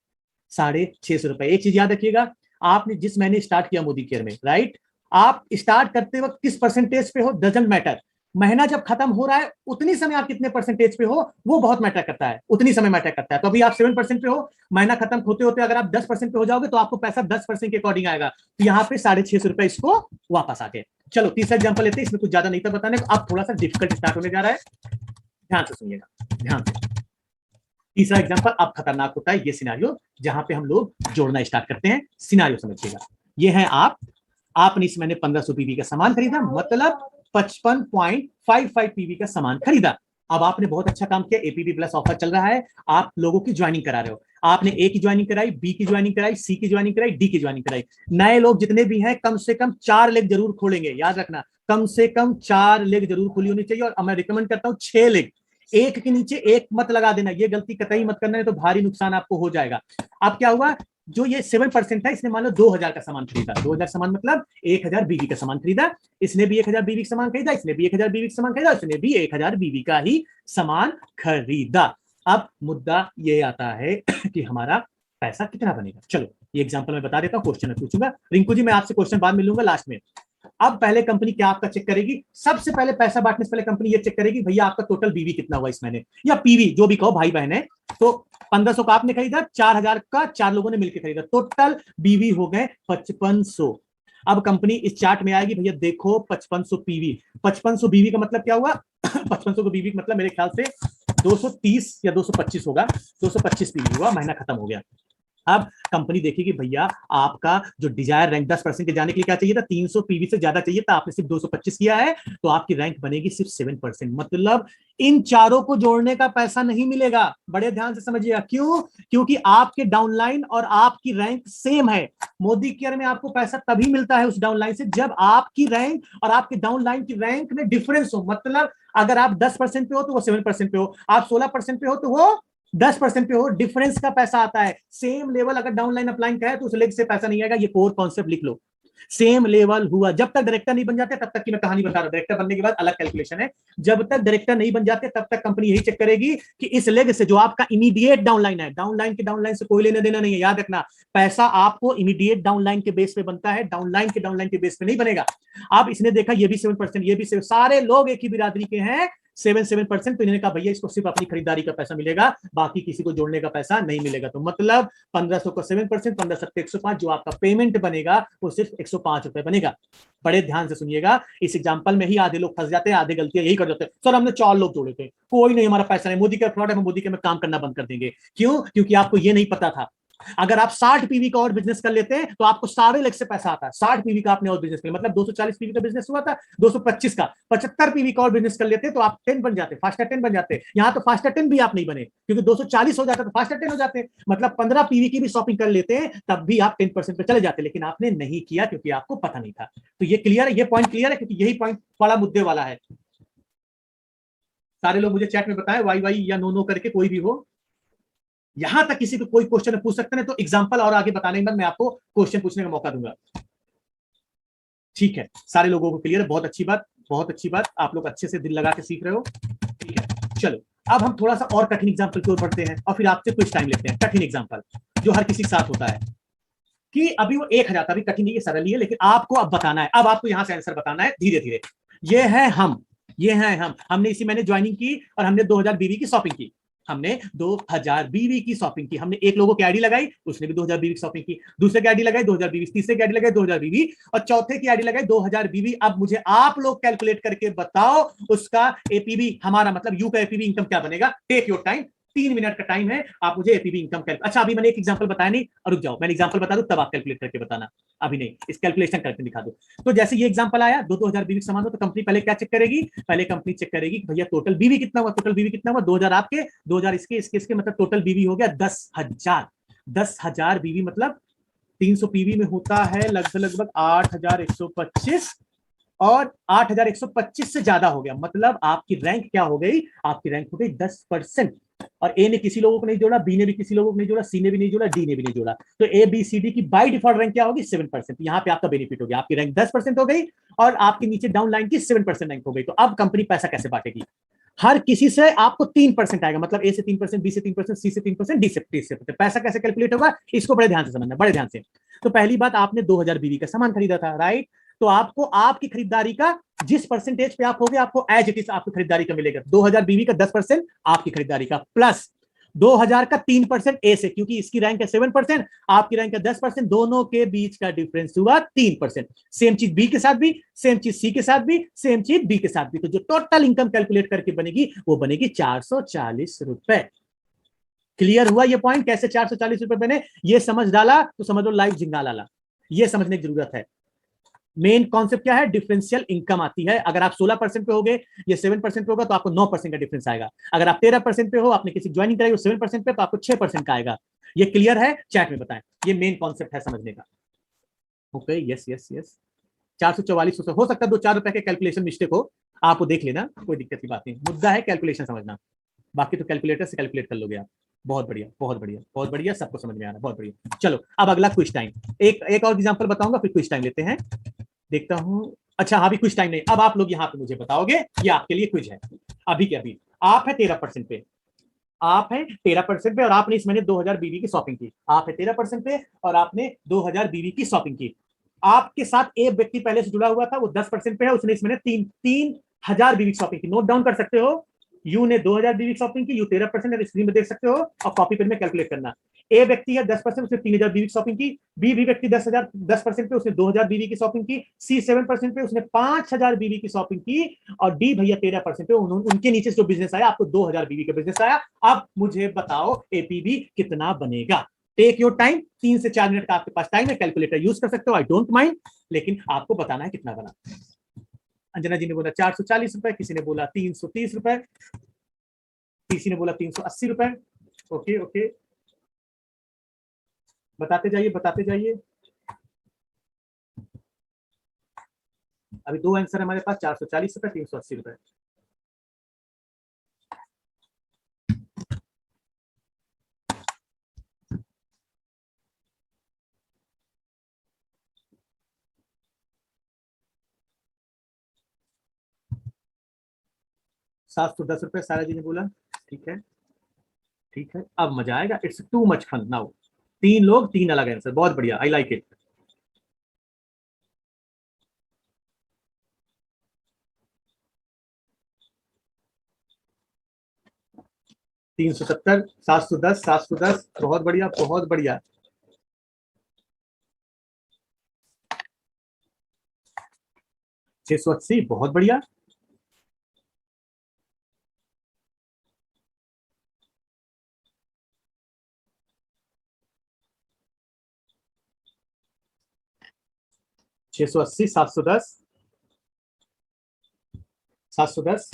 650 रुपए। एक चीज याद रखिएगा, आपने जिस महीने स्टार्ट किया मोदी केयर में, राइट, आप स्टार्ट करते वक्त किस परसेंटेज पे हो डजंट मैटर, महीना जब खत्म हो रहा है उतनी समय आप कितने परसेंटेज पे हो वो बहुत मैटर करता है, उतनी समय मैटर करता है। तो अभी आप 7% पे हो, महीना खत्म होते होते अगर आप 10% पे हो जाओगे तो आपको पैसा 10% के अकॉर्डिंग आएगा। तो यहाँ पे 650 रुपए इसको वापस आ गए। चलो तीसरा एग्जांपल लेते हैं, इसमें कुछ ज्यादा नहीं था बताने को, अब थोड़ा सा डिफिकल्ट स्टार्ट होने जा रहा है, ध्यान से सुनिएगा, ध्यान से। तीसरा एग्जांपल अब खतरनाक होता है, ये सिनारियो जहां पे हम लोग जोड़ना स्टार्ट करते हैं। सिनारियो समझिएगा, ये है आपने इस महीने 1500 पीवी का सामान खरीदा, मतलब 55.55 पीवी का सामान खरीदा। अब आपने बहुत अच्छा काम किया, एपीबी प्लस ऑफर चल रहा है, आप लोगों की ज्वाइनिंग करा रहे हो। आपने ए की ज्वाइनिंग कराई, बी की ज्वाइनिंग कराई, सी की ज्वाइनिंग कराई, डी की ज्वाइनिंग कराई। नए लोग जितने भी हैं कम से कम 4 लेग जरूर खोलेंगे, याद रखना, कम से कम 4 लेग जरूर खुली होनी चाहिए। और मैं रिकमेंड करता हूं 6 लेग, एक के नीचे एक मत लगा देना, ये गलती कतई मत करना है, तो भारी नुकसान आपको हो जाएगा। अब क्या हुआ, जो ये 7% है, इसने मान लो 2000 का सामान खरीदा, 2000 सामान मतलब 1000 बीवी का सामान खरीदा, इसने भी 1000 बीवी का सामान खरीदा, इसने भी 1000 बीवी का सामान खरीदा, इसने भी 1000 बीवी का ही सामान खरीदा। अब मुद्दा ये आता है कि हमारा पैसा कितना बनेगा। चलो ये एग्जांपल मैं बता देता हूँ, क्वेश्चन में पूछूंगा। रिंकू जी मैं आपसे क्वेश्चन बाद मिलूंगा लास्ट में। अब पहले कंपनी क्या आपका चेक करेगी, सबसे पहले पैसा बांटने से पहले कंपनी ये चेक करेगी भैया आपका टोटल बीवी कितना हुआ इस महीने, या पीवी जो भी कहो भाई बहन है। तो 1500 का आपने खरीदा, 4000 का 4 लोगों ने मिलकर खरीदा, टोटल बीवी हो गए 5500। अब कंपनी इस चार्ट में आएगी, भैया देखो 5500 पीवी, 5500 बीवी का मतलब क्या हुआ 5500 बीवी का मतलब मेरे ख्याल से 230 या 225 होगा, 225 पीवी हुआ, महीना खत्म हो गया। अब कंपनी देखेगी भैया आपका जो डिजायर रैंक 10% के जाने के लिए क्या चाहिए था, 300 पीवी से ज्यादा चाहिए था, आपने सिर्फ 225 किया है, तो आपकी रैंक बनेगी सिर्फ 7%। मतलब इन चारों को जोड़ने का पैसा नहीं मिलेगा, बड़े ध्यान से समझिएगा। क्यों, क्योंकि आपके डाउनलाइन और आपकी रैंक सेम है। मोदी केयर में आपको पैसा तभी मिलता है उस डाउनलाइन से जब आपकी रैंक और आपके डाउनलाइन की रैंक में डिफरेंस हो। मतलब अगर आप 10% पे हो तो वो 7% पे हो, आप 16% पे हो तो वो 10% पे हो, डिफरेंस का पैसा आता है। सेम लेवल अगर डाउनलाइन अपलाइन का है तो उस लेग से पैसा नहीं आएगा। ये कोर कॉन्सेप्ट लिख लो। सेम लेवल हुआ, जब तक डायरेक्टर नहीं बन जाते तब तक की मैं कहानी बता रहा हूं। डायरेक्टर बनने के बाद अलग कैलकुलेशन है। जब तक डायरेक्टर नहीं बन जाते तब तक कंपनी यही चेक करेगी कि इस लेग से जो आपका इमीडिएट डाउनलाइन है, डाउनलाइन के डाउनलाइन से कोई लेना देना नहीं है, याद रखना। पैसा आपको इमीडिएट डाउनलाइन के बेस पे बनता है, डाउनलाइन के बेस पे नहीं बनेगा। अब इसने देखा ये भी 7%, ये भी 7, सारे लोग एक ही बिरादरी के हैं, 7%। तो इन्होंने कहा भैया इसको सिर्फ अपनी खरीदारी का पैसा मिलेगा, बाकी किसी को जोड़ने का पैसा नहीं मिलेगा। तो मतलब 1500 का 7%, 15 105, जो आपका पेमेंट बनेगा वो सिर्फ 105 रुपए बनेगा। बड़े ध्यान से सुनिएगा, इस एग्जांपल में ही आधे लोग फंस जाते हैं, आधे गलतियां यही कर जाते हैं। सर हमने 4 लोग जोड़े थे, कोई नहीं, हमारा पैसा नहीं, मोदी का फ्रॉड है, हम मोदी के में काम करना बंद कर देंगे। क्यों? क्योंकि आपको ये नहीं पता था। अगर आप 60 पीवी का और बिजनेस कर लेते हैं तो आपको सारे लेग से पैसा आता है। 60 पीवी का आपने और बिजनेस कर, मतलब 240 पीवी का बिजनेस हुआ था, 225 का, 75 पीवी का और बिजनेस कर लेते तो आप 10 बन जाते, फास्टर 10 बन जाते। यहां तो फास्टर 10 भी आप नहीं बने, क्योंकि 240 हो जाता तो फास्टर 10 हो जाते। मतलब 15 पीवी की भी शॉपिंग कर लेते हैं तब भी आप 10% पे चले जाते, लेकिन आपने नहीं किया क्योंकि आपको पता नहीं था। तो ये क्लियर है, ये पॉइंट क्लियर है, क्योंकि यही पॉइंट बड़ा मुद्दे वाला है। सारे लोग मुझे चैट में बताएं, वाई या नो करके, कोई भी हो। यहां तक किसी को कोई क्वेश्चन पूछ सकते हैं तो एग्जांपल और आगे बताने के बाद मैं आपको क्वेश्चन पूछने का मौका दूंगा। ठीक है, सारे लोगों को क्लियर है, बहुत अच्छी बात, बहुत अच्छी बात, आप लोग अच्छे से दिल लगा के सीख रहे हो। ठीक है, चलो अब हम थोड़ा सा और कठिन एग्जांपल की ओर बढ़ते हैं और फिर आपसे कुछ टाइम लेते हैं। कठिन एग्जांपल जो हर किसी के साथ होता है कि अभी वो 1000, अभी कठिन नहीं है, सरल ही है, लेकिन आपको अब बताना है, अब आपको यहां से आंसर बताना है धीरे धीरे। ये है हम, ये है हम, हमने इसी महीने ज्वाइनिंग की और हमने 2000 बीवी की शॉपिंग की, हमने 2000 बीवी की शॉपिंग की। हमने एक लोगों की आईडी लगाई, उसने भी 2000 बीवी की शॉपिंग की, दूसरे की आईडी लगाई 2000 बीवी, तीसरे की आईडी लगाई 2000 बीवी, और चौथे की आईडी लगाई 2000 बीवी। अब मुझे आप लोग कैलकुलेट करके बताओ उसका एपीवी, हमारा मतलब यू का एपीवी इनकम क्या बनेगा। टेक योर टाइम, 3 मिनट का टाइम है, आप मुझे एपीवी इनकम कैलकुलेट। अच्छा, अभी मैंने एक एग्जांपल बताया नहीं, रुक जाओ, मैंने एग्जांपल बता दूं तब आप कैलकुलेट करके बताना, अभी नहीं, इस कैलकुलेशन करके दिखा दो। तो जैसे ये एग्जांपल आया 2000 बीवी सामान हो, तो कंपनी पहले क्या चेक करेगी, पहले कंपनी चेक करेगी कि भैया टोटल बीवी कितना हुआ, टोटल बीवी कितना हुआ, 2000 आपके, 2000 इसके, मतलब टोटल बीवी हो गया 10,000। 10,000 बीवी मतलब 300 पीवी में होता है लगभग 8125, और 8125 से ज्यादा हो गया, मतलब आपकी रैंक क्या हो गई, आपकी रैंक हो गई 10%। और ए ने किसी लोगों को नहीं जोड़ा, बी ने भी किसी लोगों को नहीं जोड़ा, सी ने भी नहीं जोड़ा, डी ने भी नहीं जोड़ा, तो ए बी सी डी की बाय डिफॉल्ट रैंक क्या होगी, 7%। यहाँ पे आपका बेनिफिट हो गया, आपकी रैंक 10% हो गई और आपके नीचे डाउन लाइन की 7% रैंक हो गई। तो अब कंपनी पैसा कैसे बांटेगी, हर किसी से आपको 3% आएगा, मतलब ए से 3%, बी से 3%, सी से 3%, डी से 3%। पैसा कैसे कैलकुलेट होगा, इसको बड़े ध्यान से समझना, बड़े ध्यान से। तो पहली बात, आपने 2000 बीवी का सामान खरीदा था, राइट, तो आपको आपकी खरीदारी का जिस परसेंटेज पे आप हो गए, आपको एज इट इज आपकी खरीदारी का मिलेगा। 2000 बीवी का 10% आपकी खरीदारी का, प्लस 2000 का 3% ए से, क्योंकि इसकी रैंक है 7%, आपकी रैंक है 10%, दोनों के बीच का डिफरेंस हुआ 3%। सेम चीज बी के साथ भी, सेम चीज सी के साथ भी, सेम चीज डी के साथ भी। तो जो टोटल इनकम कैलकुलेट करके बनेगी वो बनेगी 440 रुपए। क्लियर हुआ ये पॉइंट, कैसे 440 रुपए बने, ये समझ डाला तो समझ लो लाइव जिंगा लाला, ये समझने की जरूरत है। मेन कॉन्सेप्ट क्या है, डिफरेंशियल इनकम आती है। अगर आप 16% पे हो गए, ये 7% पे होगा, तो आपको 9% का डिफरेंस आएगा। अगर आप 13% पे हो, आपने किसी ज्वाइनिंग कराई 7% पे, तो आपको 6% का आएगा। ये क्लियर है, चैट में बताएं, ये मेन कॉन्सेप्ट है समझने का। ओके, यस यस यस, 444 हो सकता है 2-4 रुपए के कैलकुलेशन मिस्टेक हो, आप देख लेना, कोई दिक्कत की बात नहीं। मुद्दा है कैलकुलेशन समझना, बाकी तो कैलकुलेटर से कैलकुलेट कर लोगे आप। बहुत बढ़िया, बहुत बढ़िया, बहुत बढ़िया, सबको समझ में आ रहा है, बहुत बढ़िया। चलो अब अगला क्विज टाइम, एक और एग्जांपल बताऊंगा, फिर क्विज टाइम लेते हैं। देखता हूं, अच्छा अभी क्विज टाइम नहीं, अब आप लोग यहाँ पे मुझे बताओगे, ये आपके लिए क्विज है। अभी के अभी आप है 13% पे, आप है 13% पे, और आपने इस महीने 2000 बीवी की शॉपिंग की। आप है 13% पे और आपने 2000 बीवी की शॉपिंग की। आपके साथ एक व्यक्ति पहले से जुड़ा हुआ था, वो 10% पे है, उसने इस महीने 3000 बीवी की शॉपिंग की। नोट डाउन कर सकते हो, यू ने 2000 बीवी की शॉपिंग की, यू 13% स्क्रीन में देख सकते हो, और कॉपी पेन में कैलकुलेट करना। ए व्यक्ति है 10%, उसने 3000 बीवी की शॉपिंग की। बी भी व्यक्ति 10% पे, उसने 2000 बीवी की शॉपिंग की। सी 7% पे, उसने 5000 बीवी की शॉपिंग की। और डी भैया 13% पे, उनके नीचे जो बिजनेस आया, आपको 2000 बीवी का बिजनेस आया। अब मुझे बताओ एपीबी कितना बनेगा। टेक योर टाइम, 3 से 4 मिनट का आपके पास टाइम है, कैलकुलेटर यूज कर सकते हो, आई डोंट माइंड, लेकिन आपको बताना है कितना बना। अंजना जी ने बोला 440 रुपए, किसी ने बोला 330 रुपए, किसी ने बोला 380 रुपए। ओके ओके, बताते जाइए, बताते जाइए। अभी 2 आंसर हमारे पास, 440 रुपए, 380 रुपए। ₹710 सारा जी ने बोला। ठीक है, ठीक है, अब मजा आएगा। It's too much fun now. 3 लोग 3 अलग आंसर, बहुत बढ़िया, आई लाइक इट। 370, 710, 710, बहुत बढ़िया, बहुत बढ़िया। 680, बहुत बढ़िया। 680, 710, 710,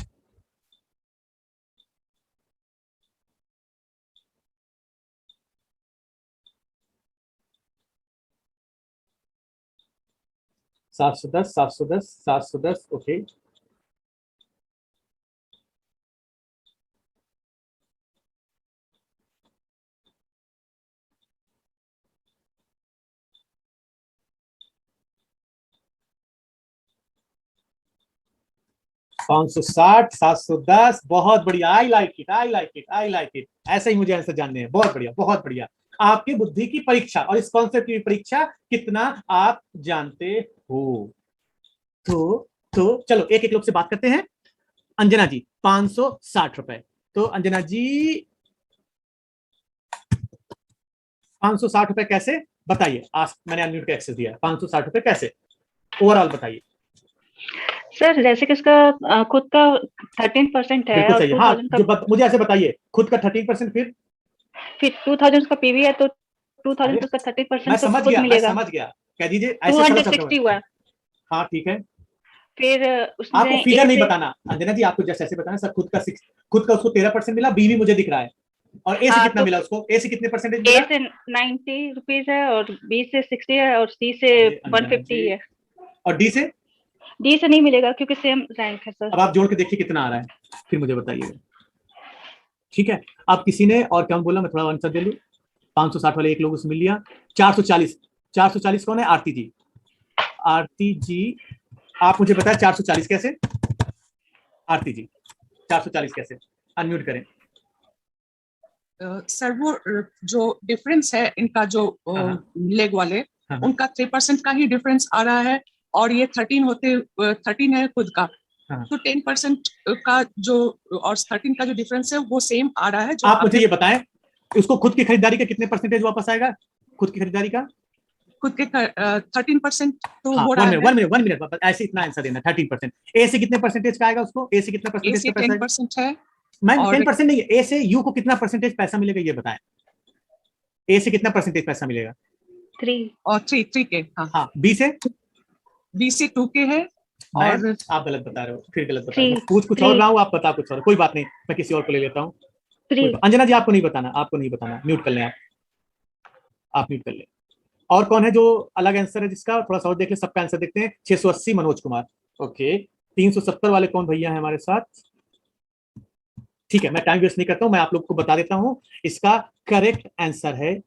710, 710, 710, ओके। ₹560, 710, बहुत बढ़िया, I like it, I like it, I like it. ऐसा ही मुझे आंसर जानने हैं, बहुत बढ़िया, बहुत बढ़िया। आपकी बुद्धि की परीक्षा और इस कॉन्सेप्ट की परीक्षा, कितना आप जानते हो। तो चलो एक एक लोग से बात करते हैं। अंजना जी, ₹560। तो अंजना जी, ₹560 कैसे, बताइए। आज मैंने अनम्यूट का एक्सेस दिया है, ₹560 कैसे, ओवरऑल बताइए। सर जैसे कि उसका खुद का 13% है बिल्कुल और सही है। हाँ, 2000 का मुझे ऐसे बताइए, खुद का 13%, फिर 2000 का पीवी है तो 2000 अरे, उसका मैं 30% तो समझ खुद गया, मैं मिलेगा। समझ गया, कह दीजिए ऐसे थोड़ा सा। 260 हुआ। हाँ ठीक है, फिर आपको उसने फिगर ए नहीं से बताना अंजना जी, आपको जस्ट ऐसे बताना सर, खुद का उसको 13% मिला, बीवी मुझे दिख रहा है। और ए से हाँ कितना तो मिला उसको, ए से कितने परसेंटेज ए मिला? से 90 रुपीज है और बी से 60 है और सी से अरे अंजना 150 जी, है। और डी से? डी से नहीं मिलेगा क्योंकि सेम रैंक है सर। अब आप जोड़ के देखिए कितना आ रहा है, फिर मुझे बताइए। ठीक है, अब किसी ने और क्या बोला, मैं थोड़ा आंसर दे लूं। 560 वाले एक लोग उसमें मिल लिया। 440, 440 कौन है? आरती जी। आरती जी, आप मुझे बताएं 440 कैसे? आरती जी, 440 कैसे? अनम्यूट करें। सर वो जो डिफरेंस है इनका जो लेग वाले, उनका 3% का ही डिफरेंस आ रहा है और ये 13 है खुद का, तो 10% का जो और 13 का जो डिफरेंस है वो सेम आ रहा है। जो आप मुझे ये बताएं, उसको खुद की खरीदारी का कितने परसेंटेज वापस आएगा? खुद की खरीदारी का खुद के 13% तो हाँ, हो रहा है। 1 मिनट ऐसे इतना आंसर देना। 13%, ए से कितने परसेंटेज का आएगा उसको? ए से कितना परसेंटेज का पैसा? 10% है। मैम 10% नहीं है, ए से यू को कितना परसेंटेज पैसा मिलेगा ये बताएं। ए से कितना परसेंटेज पैसा मिलेगा? 3 और 3 के। हाँ, बी से? बी से 2 के है। और आप गलत बता रहे हो, फिर गलत बता रहे हो। पूछ कुछ और रहा हूँ, आप बता कुछ और। कोई बात नहीं, मैं किसी और को ले लेता हूँ। अंजना जी, आपको नहीं बताना, आपको नहीं बताना। म्यूट कर लें आप म्यूट कर लें। और कौन है जो अलग आंसर है जिसका? थोड़ा सा और देख ले, सबका आंसर देखते हैं। 680 मनोज कुमार, ओके। 370 वाले कौन भैया है हमारे साथ? ठीक है, मैं टाइम वेस्ट नहीं करता हूं, मैं आप लोग को बता देता हूं। इसका करेक्ट आंसर है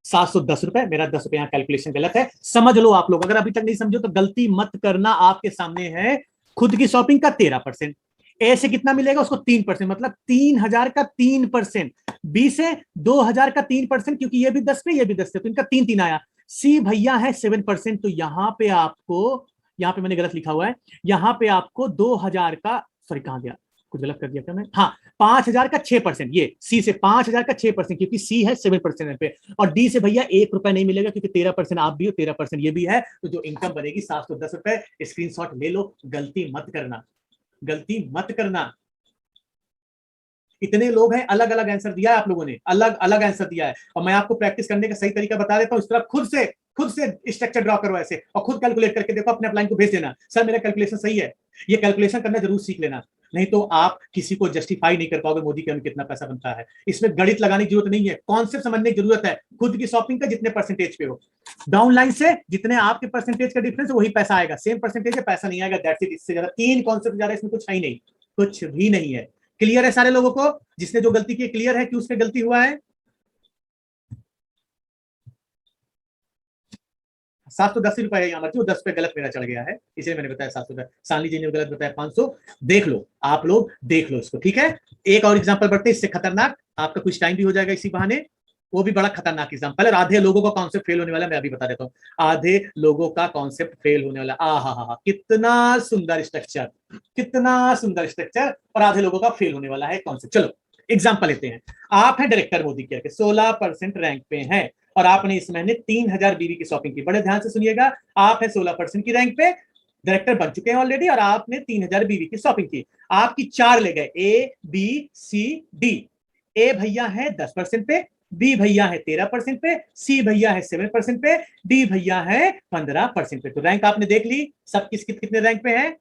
₹710। मेरा ₹10 यहाँ कैलकुलेशन गलत है, समझ लो आप लोग। अगर अभी तक नहीं समझो तो गलती मत करना। आपके सामने है खुद की शॉपिंग का 13%। ए से कितना मिलेगा उसको? 3%, मतलब 3000 का 3%। बी से 2000 का 3%, क्योंकि ये भी 10 पे ये भी 10 पे, तो इनका 3 आया। सी भैया है 7%, तो यहाँ पे आपको, यहाँ पे मैंने गलत लिखा हुआ है, यहाँ पे आपको 2000 का, सॉरी कहां गया, कुछ गलत कर दिया क्या मैं? हाँ, 5000 का 6%। ये सी से 5000 का 6%, क्योंकि सी है 7% पे। और डी से भैया ₹1 नहीं मिलेगा, क्योंकि 13% आप भी हो, 13% ये भी है। तो जो इनकम बनेगी ₹710। स्क्रीनशॉट ले लो, गलती मत करना, गलती मत करना। इतने लोग हैं, अलग अलग आंसर दिया है आप लोगों ने, अलग अलग आंसर दिया है। और मैं आपको प्रैक्टिस करने का सही तरीका बता देता हूं। इस तरह खुद से स्ट्रक्चर ड्रॉ करो ऐसे, और खुद कैलकुलेट करके देखो, अपने अपलाइन को भेज देना, सर मेरा कैलकुलेशन सही है। ये कैलकुलेशन करना जरूर सीख लेना, नहीं तो आप किसी को जस्टिफाई नहीं कर पाओगे मोदी के अनुसार कितना पैसा बनता है। इसमें गणित लगाने की जरूरत नहीं है, कॉन्सेप्ट समझने की जरूरत है। खुद की शॉपिंग का जितने परसेंटेज पे हो, डाउन लाइन से जितने आपके परसेंटेज का डिफरेंस है वही पैसा आएगा। सेम परसेंटेज है, पैसा नहीं आएगा, दैट्स इट। इससे ज्यादा 3 कॉन्सेप्ट ज्यादा इसमें कुछ है ही नहीं, कुछ भी नहीं है। क्लियर है सारे लोगों को? जिसने जो गलती की क्लियर है कि उसमें गलती हुआ है? 710 रुपए है यहाँ मर्जी, वो 10 रुपए गलत मेरा चढ़ गया है, इसलिए मैंने बताया 710। सानली जी ने गलत बताया 500। देख लो आप लोग, देख लो इसको, ठीक है। एक और एग्जांपल बढ़ते हैं, इससे खतरनाक, आपका कुछ टाइम भी हो जाएगा इसी बहाने। वो भी बड़ा खतरनाक एग्जांपल है, आधे लोगों का कॉन्सेप्ट फेल होने वाला, मैं अभी बता देता हूँ। आधे लोगों का कॉन्सेप्ट फेल होने वाला। हा, कितना सुंदर स्ट्रक्चर, कितना सुंदर स्ट्रक्चर, और आधे लोगों का फेल होने वाला है कॉन्सेप्ट। चलो एग्जाम्पल लेते हैं। आप हैं डायरेक्टर मोदी केयर के, 16% रैंक पे हैं, और आपने इस महीने 3000 बीवी की शॉपिंग की। बड़े ध्यान से सुनिएगा, आप है 16% की रैंक पे, डायरेक्टर बन चुके हैं ऑलरेडी, और आपने 3000 बीवी की शॉपिंग की। आपकी 4 ले गए, ए बी सी डी। ए भैया है 10% पे, बी भैया है 13% पे, सी भैया है 7% पे, डी भैया है 15% पे। तो रैंक आपने देख ली, सब कितने रैंक पे है।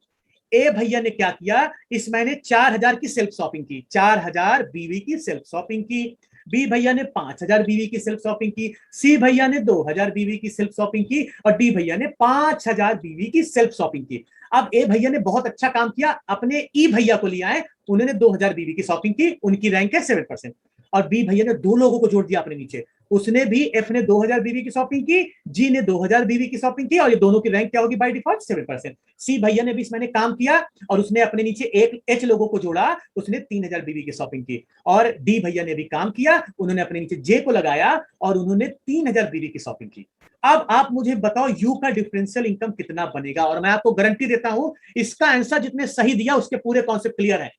ए भैया ने क्या किया, इस महीने 4000 की सेल्फ शॉपिंग की, 4000 बीवी की सेल्फ शॉपिंग की। बी भैया ने 5000 बीवी की सेल्फ शॉपिंग की, सी भैया ने 2000 बीवी की सेल्फ शॉपिंग की, और डी भैया ने 5000 बीवी की सेल्फ शॉपिंग की। अब ए भैया ने बहुत अच्छा काम किया, अपने ई भैया को लिया है, उन्होंने 2000 बीवी की शॉपिंग की, उनकी रैंक है 7%। और बी भैया ने 2 लोगों को जोड़ दिया अपने नीचे, उसने भी, एफ ने 2000 बीवी की शॉपिंग की, जी ने 2000 बीवी की शॉपिंग की, और ये दोनों की रैंक क्या होगी बाय डिफॉल्ट 7%। सी भैया ने भी इस महीने काम किया, और उसने अपने नीचे एक एच लोगों को जोड़ा, उसने 3000 बीवी की शॉपिंग की। और डी भैया ने भी काम किया, उन्होंने अपने नीचे जे को लगाया, और उन्होंने 3000 बीवी की शॉपिंग की। अब आप मुझे बताओ यू का डिफरेंशियल इनकम कितना बनेगा, और मैं आपको गारंटी देता हूं इसका आंसर जितने सही दिया उसके पूरे कॉन्सेप्ट क्लियर है।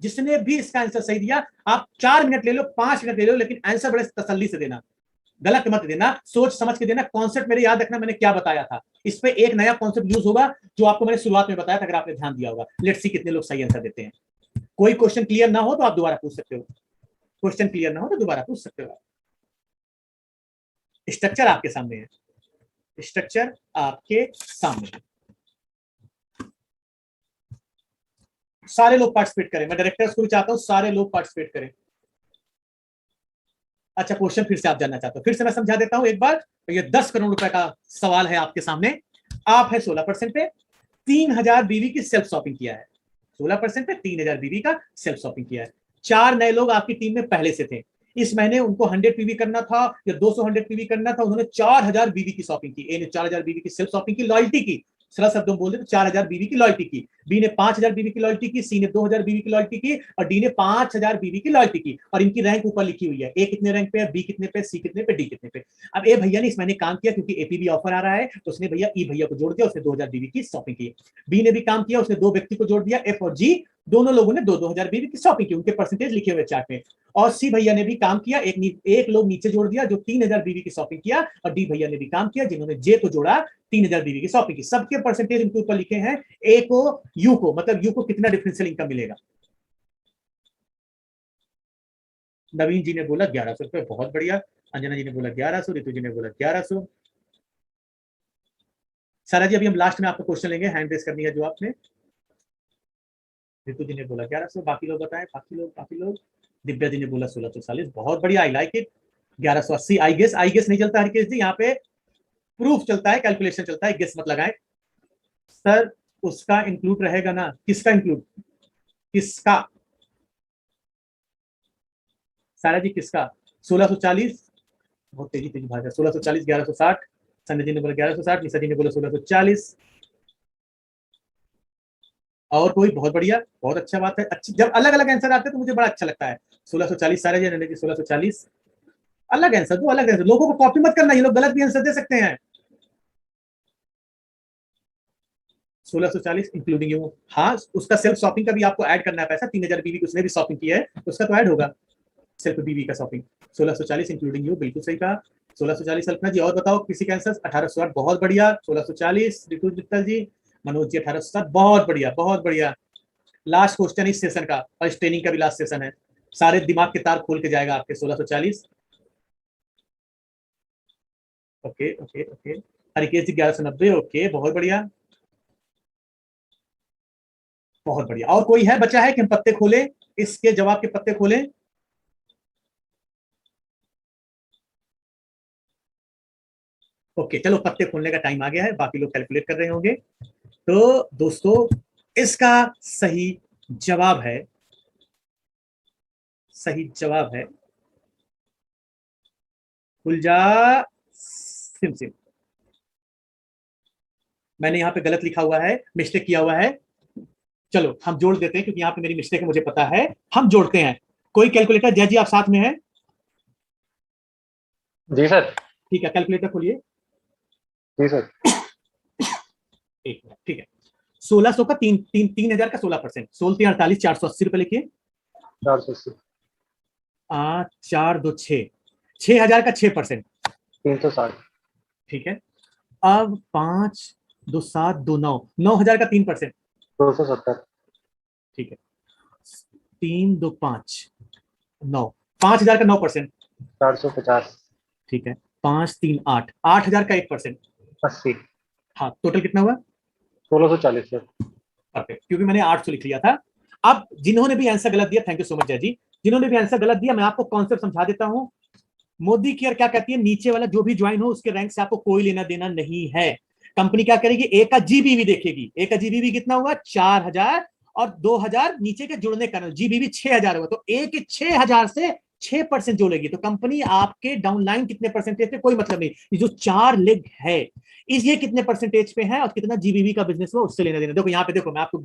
जिसने भी इसका आंसर सही दिया, आप 4 मिनट ले लो, 5 मिनट ले लो, लेकिन आंसर बड़े तसल्ली से देना, गलत मत देना, सोच समझ के देना। कॉन्सेप्ट मेरे याद रखना, मैंने क्या बताया था। इस पे एक नया कॉन्सेप्ट यूज होगा जो आपको मैंने शुरुआत में बताया था, अगर आपने ध्यान दिया होगा। लेट्स सी कितने लोग सही आंसर देते हैं। कोई क्वेश्चन क्लियर ना हो तो आप दोबारा पूछ सकते हो, क्वेश्चन क्लियर ना हो तो दोबारा पूछ सकते हो। स्ट्रक्चर आपके सामने है, स्ट्रक्चर आपके सामने है। सारे लोग पार्टिसिपेट करें, मैं डायरेक्टर्स को भी चाहता हूं सारे लोग पार्टिसिपेट करें। अच्छा, क्वेश्चन फिर से आप जानना चाहते हो, फिर से मैं समझा देता हूं एक बार। तो ये 10 करोड़ रुपए का सवाल है आपके सामने। आप है 16% पे, 3000 बीवी की सेल्फ शॉपिंग किया है, 16% पे 3000 बीवी का सेल्फ शॉपिंग किया है। 4 नए लोग आपकी टीम में पहले से थे, इस महीने उनको 100 पीवी करना था या 200 100 पीवी करना था, उन्होंने 4000 बीवी की शॉपिंग की। ए ने 4000 बीवी की सेल्फ शॉपिंग की, लॉयल्टी की, सरल शब्दों में बोल दे तो 4000 बीवी की लॉयल्टी की। बी ने 5000 बीवी की लॉयल्टी की, सी ने 2000 बीवी की लॉयल्टी की, और डी ने 5000 बीवी की लॉयल्टी की। और इनकी रैंक ऊपर लिखी हुई है, ए कितने रैंक पे है, बी कितने पे, सी कितने पे, डी कितने पे। अब ए भैया ने इस महीने काम किया, क्योंकि एपीबी ऑफर आ रहा है, तो उसने भैया ई भैया को जोड़ दिया, उसने 2000 बीवी की शॉपिंग की। बी ने भी काम किया, उसने 2 व्यक्ति को जोड़ दिया, एफ और जी, दोनों लोगों ने 2000 बीवी की शॉपिंग की, उनके परसेंटेज लिखे हुए चार्ट में। और सी भैया ने भी काम किया, एक लोग नीचे जोड़ दिया जो 3000 बीवी की शॉपिंग किया, और डी भैया ने भी काम किया जिन्होंने जे को जोड़ा, 3000 बीवी की शॉपिंग की। सबके परसेंटेज इनके ऊपर लिखे हैं। ए को, यू को, मतलब यू को कितना डिफरेंशियल इनकम मिलेगा। नवीन जी ने बोला 1100 रुपए, बहुत बढ़िया। अंजना जी ने बोला 1100, रितु जी ने बोला 1100। सारा जी अभी हम लास्ट में आपको क्वेश्चन लेंगे, हैंड रेस करनी है जो आपने। रितु जी ने बोला 1100, बाकी लोग बताएं, बाकी लोग। दिव्या जी ने बोला 1640, बहुत बढ़िया, I like it. 1180, I guess नहीं चलता हरकेश जी, यहाँ पे प्रूफ चलता है, कैलकुलेशन चलता है, गेस मत लगाएं। सर उसका इंक्लूड रहेगा ना, किसका इंक्लूड, किसका, सारा जी किसका, 1640, बहुत तेजी भाग, 1640, 1160, संजय जी ने बोला 1160, निशा जी ने बोला 1640। और कोई, बहुत बढ़िया, बहुत अच्छा बात है। अच्छी, जब अलग अलग आंसर आते हैं तो मुझे बड़ा अच्छा लगता है। 1640 सारे जी, 1640 अलग आंसर दो, अलग आंसर, लोगों को कॉपी मत करना, ये लोग गलत भी आंसर दे सकते हैं। 1640 इंक्लूडिंग यू, हाँ उसका सेल्फ शॉपिंग का भी आपको ऐड करना है पैसा, 3000 बीवी की उसने भी शॉपिंग की है, उसका तो ऐड होगा सेल्फ बीवी का शॉपिंग। 1640 इंक्लूडिंग यू, बिल्कुल सही कहा। 1640 अल्पना जी, और बताओ किसी का आंसर। 1860, बहुत बढ़िया। 1640 रितु मित्तल जी, मनोज जी 1860, बहुत बढ़िया, बहुत बढ़िया। लास्ट क्वेश्चन इस सेशन का, और इस ट्रेनिंग का भी लास्ट सेशन है, सारे दिमाग के तार खोल के जाएगा आपके। 1640, ओके ओके ओके। हरिकेश जी 1190, ओके, बहुत बढ़िया, बहुत बढ़िया। और कोई है, बचा है कि हम पत्ते खोलें, इसके जवाब के पत्ते खोलें। ओके चलो, पत्ते खोलने का टाइम आ गया है, बाकी लोग कैलकुलेट कर रहे होंगे। तो दोस्तों इसका सही जवाब है, सही जवाब है खुल जा सिम सिम। मैंने यहाँ पे गलत लिखा हुआ है, मिस्टेक किया हुआ है। चलो हम जोड़ देते हैं क्योंकि यहाँ पे मेरी मिस्टेक है, मुझे पता है। हम जोड़ते हैं। कोई कैलकुलेटर, जय जी आप साथ में हैं? जी सर। ठीक है, कैलकुलेटर खोलिए। जी सर। एक मिनट, ठीक है। 1600 का 3000 का 16%, 16 48 480 रुपए लिखिए। 480। 4 2 6, 6000 का 6%, 360। ठीक है। अब 5 2 7 2 9, 9000 का 3%, 270। ठीक है। 3 2 5 9, 5000 का 9%, 450। ठीक है। 5 3 8, 8000 का 1%, 80। हाँ, टोटल कितना हुआ? 1640 सर। परफेक्ट, क्योंकि मैंने 800 लिख लिया था। अब जिन्होंने भी आंसर गलत दिया, थैंक यू सो मच जय जी, जिन्होंने भी आंसर गलत दिया, मैं आपको कॉन्सेप्ट समझा देता हूं। मोदी केयर क्या कहती है, नीचे वाला जो भी ज्वाइन हो उसके रैंक से आपको कोई लेना देना नहीं है। कंपनी क्या करेगी, ए का जीबीवी देखेगी। ए का जीबीवी कितना हुआ? 4000, और 2000 नीचे के जुड़ने का जीबीवी 6000 हुआ, तो ए के 6000 से 6% जोड़ेगी। तो कंपनी आपके डाउनलाइन कितने परसेंटेज पे कोई मतलब नहीं। ये जो 4 लेग है ये कितने परसेंटेज पे है और कितना जीबीवी का बिजनेस हुआ उससे लेना देना। देखो यहाँ पे, देखो मैं आपको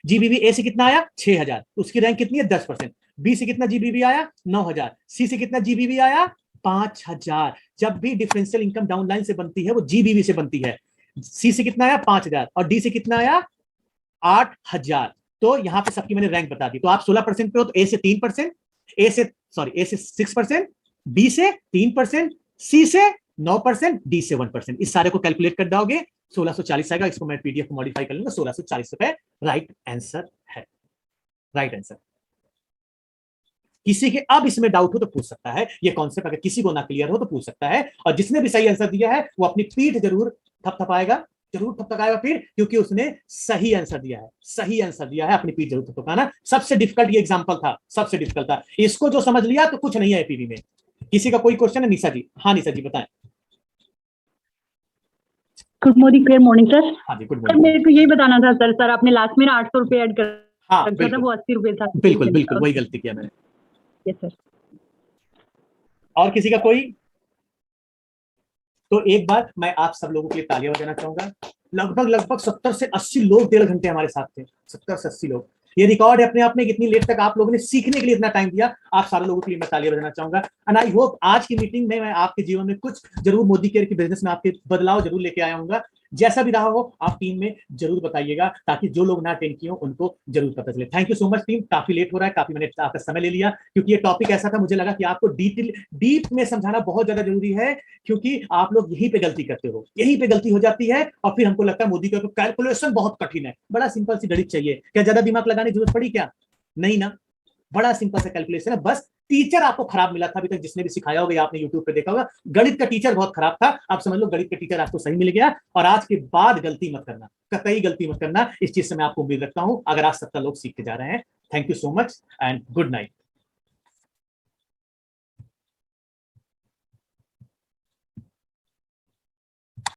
जीबीवी ए से कितना आया 6000, उसकी रैंक कितनी है 10%। बी से कितना जीबीवी आया 9000, सी से कितना जीबीवी आया 5000। जब भी डिफरेंशियल इनकम डाउनलाइन से बनती है वो जीबीवी से बनती है। सी से कितना आया 5000 और डी से कितना आया 8000। तो यहाँ पे सबकी मैंने रैंक बता दी। तो आप 16% पे हो तो ए से 3%, ए से 6%, बी से 3%, सी से 9%, डी से 1%। इस सारे को कैलकुलेट कर दोगे 1640 आएगा। इसको मैं पीडीएफ को मॉडिफाई कर लूंगा। 1640 रुपए राइट आंसर है, राइट आंसर। किसी के अब इसमें डाउट हो तो पूछ सकता है। ये कॉन्सेप्ट अगर किसी को ना क्लियर हो तो पूछ सकता है। और जिसने भी सही आंसर दिया है वो अपनी पीठ जरूर थपथपाएगा, जरूर थपथपाएगा फिर, क्योंकि उसने सही आंसर दिया है। सही आंसर दिया है, अपनी पीठ जरूर थपथपाना। सबसे डिफिकल्ट ये एग्जांपल था, सबसे डिफिकल्ट था। इसको जो समझ लिया तो कुछ नहीं है पीवी में। किसी का कोई क्वेश्चन है? निशा जी, हाँ निशा जी बताएं। Good morning sir. हाँ जी, गुड सर मॉर्निंग। मेरे को यही बताना था सर आपने लास्ट में 800 रुपए ऐड कर हाँ रखा था, वो 80 रुपए था। बिल्कुल बिल्कुल वही गलती किया मैंने। Yes sir. और किसी का कोई? तो एक बार मैं आप सब लोगों के लिए तालियां बजाना चाहूंगा। लगभग 70 से 80 लोग 1.5 घंटे हमारे साथ थे। 70 से 80 लोग। ये रिकॉर्ड है अपने आप में, कितनी लेट तक आप लोगों ने सीखने के लिए इतना टाइम दिया। आप सारे लोगों के लिए मैं तालियां बजाना चाहूंगा। एंड आई होप आज की मीटिंग में मैं आपके जीवन में कुछ जरूर मोदी केयर की बिजनेस में आपके बदलाव जरूर लेके आया हूँ। जैसा भी रहा हो आप टीम में जरूर बताइएगा, ताकि जो लोग ना अटेंड किए हो उनको जरूर पता चले। Thank you so much team. काफी लेट हो रहा है, काफी मैंने आपका समय ले लिया, क्योंकि ये टॉपिक ऐसा था, मुझे लगा कि आपको डीप में समझाना बहुत ज्यादा जरूरी है, क्योंकि आप लोग यहीं पे गलती करते हो, यहीं पे गलती हो जाती है। और फिर हमको लगता है मोदी का कैलकुलेशन बहुत कठिन है। बड़ा सिंपल सी गणित चाहिए, क्या ज्यादा दिमाग लगाने की जरूरत पड़ी क्या? नहीं ना, बड़ा सिंपल सा कैलकुलेशन है। बस टीचर आपको खराब मिला था अभी तक, जिसने भी सिखाया होगा या आपने यूट्यूब पे देखा होगा। गणित का टीचर बहुत खराब था, आप समझ लो गणित का टीचर आपको सही मिल गया। और आज के बाद गलती मत करना, कतई गलती मत करना। इस चीज से मैं आपको उम्मीद रखता हूं। अगर आज 70 लोग सीख के जा रहे हैं, thank you so much and good night.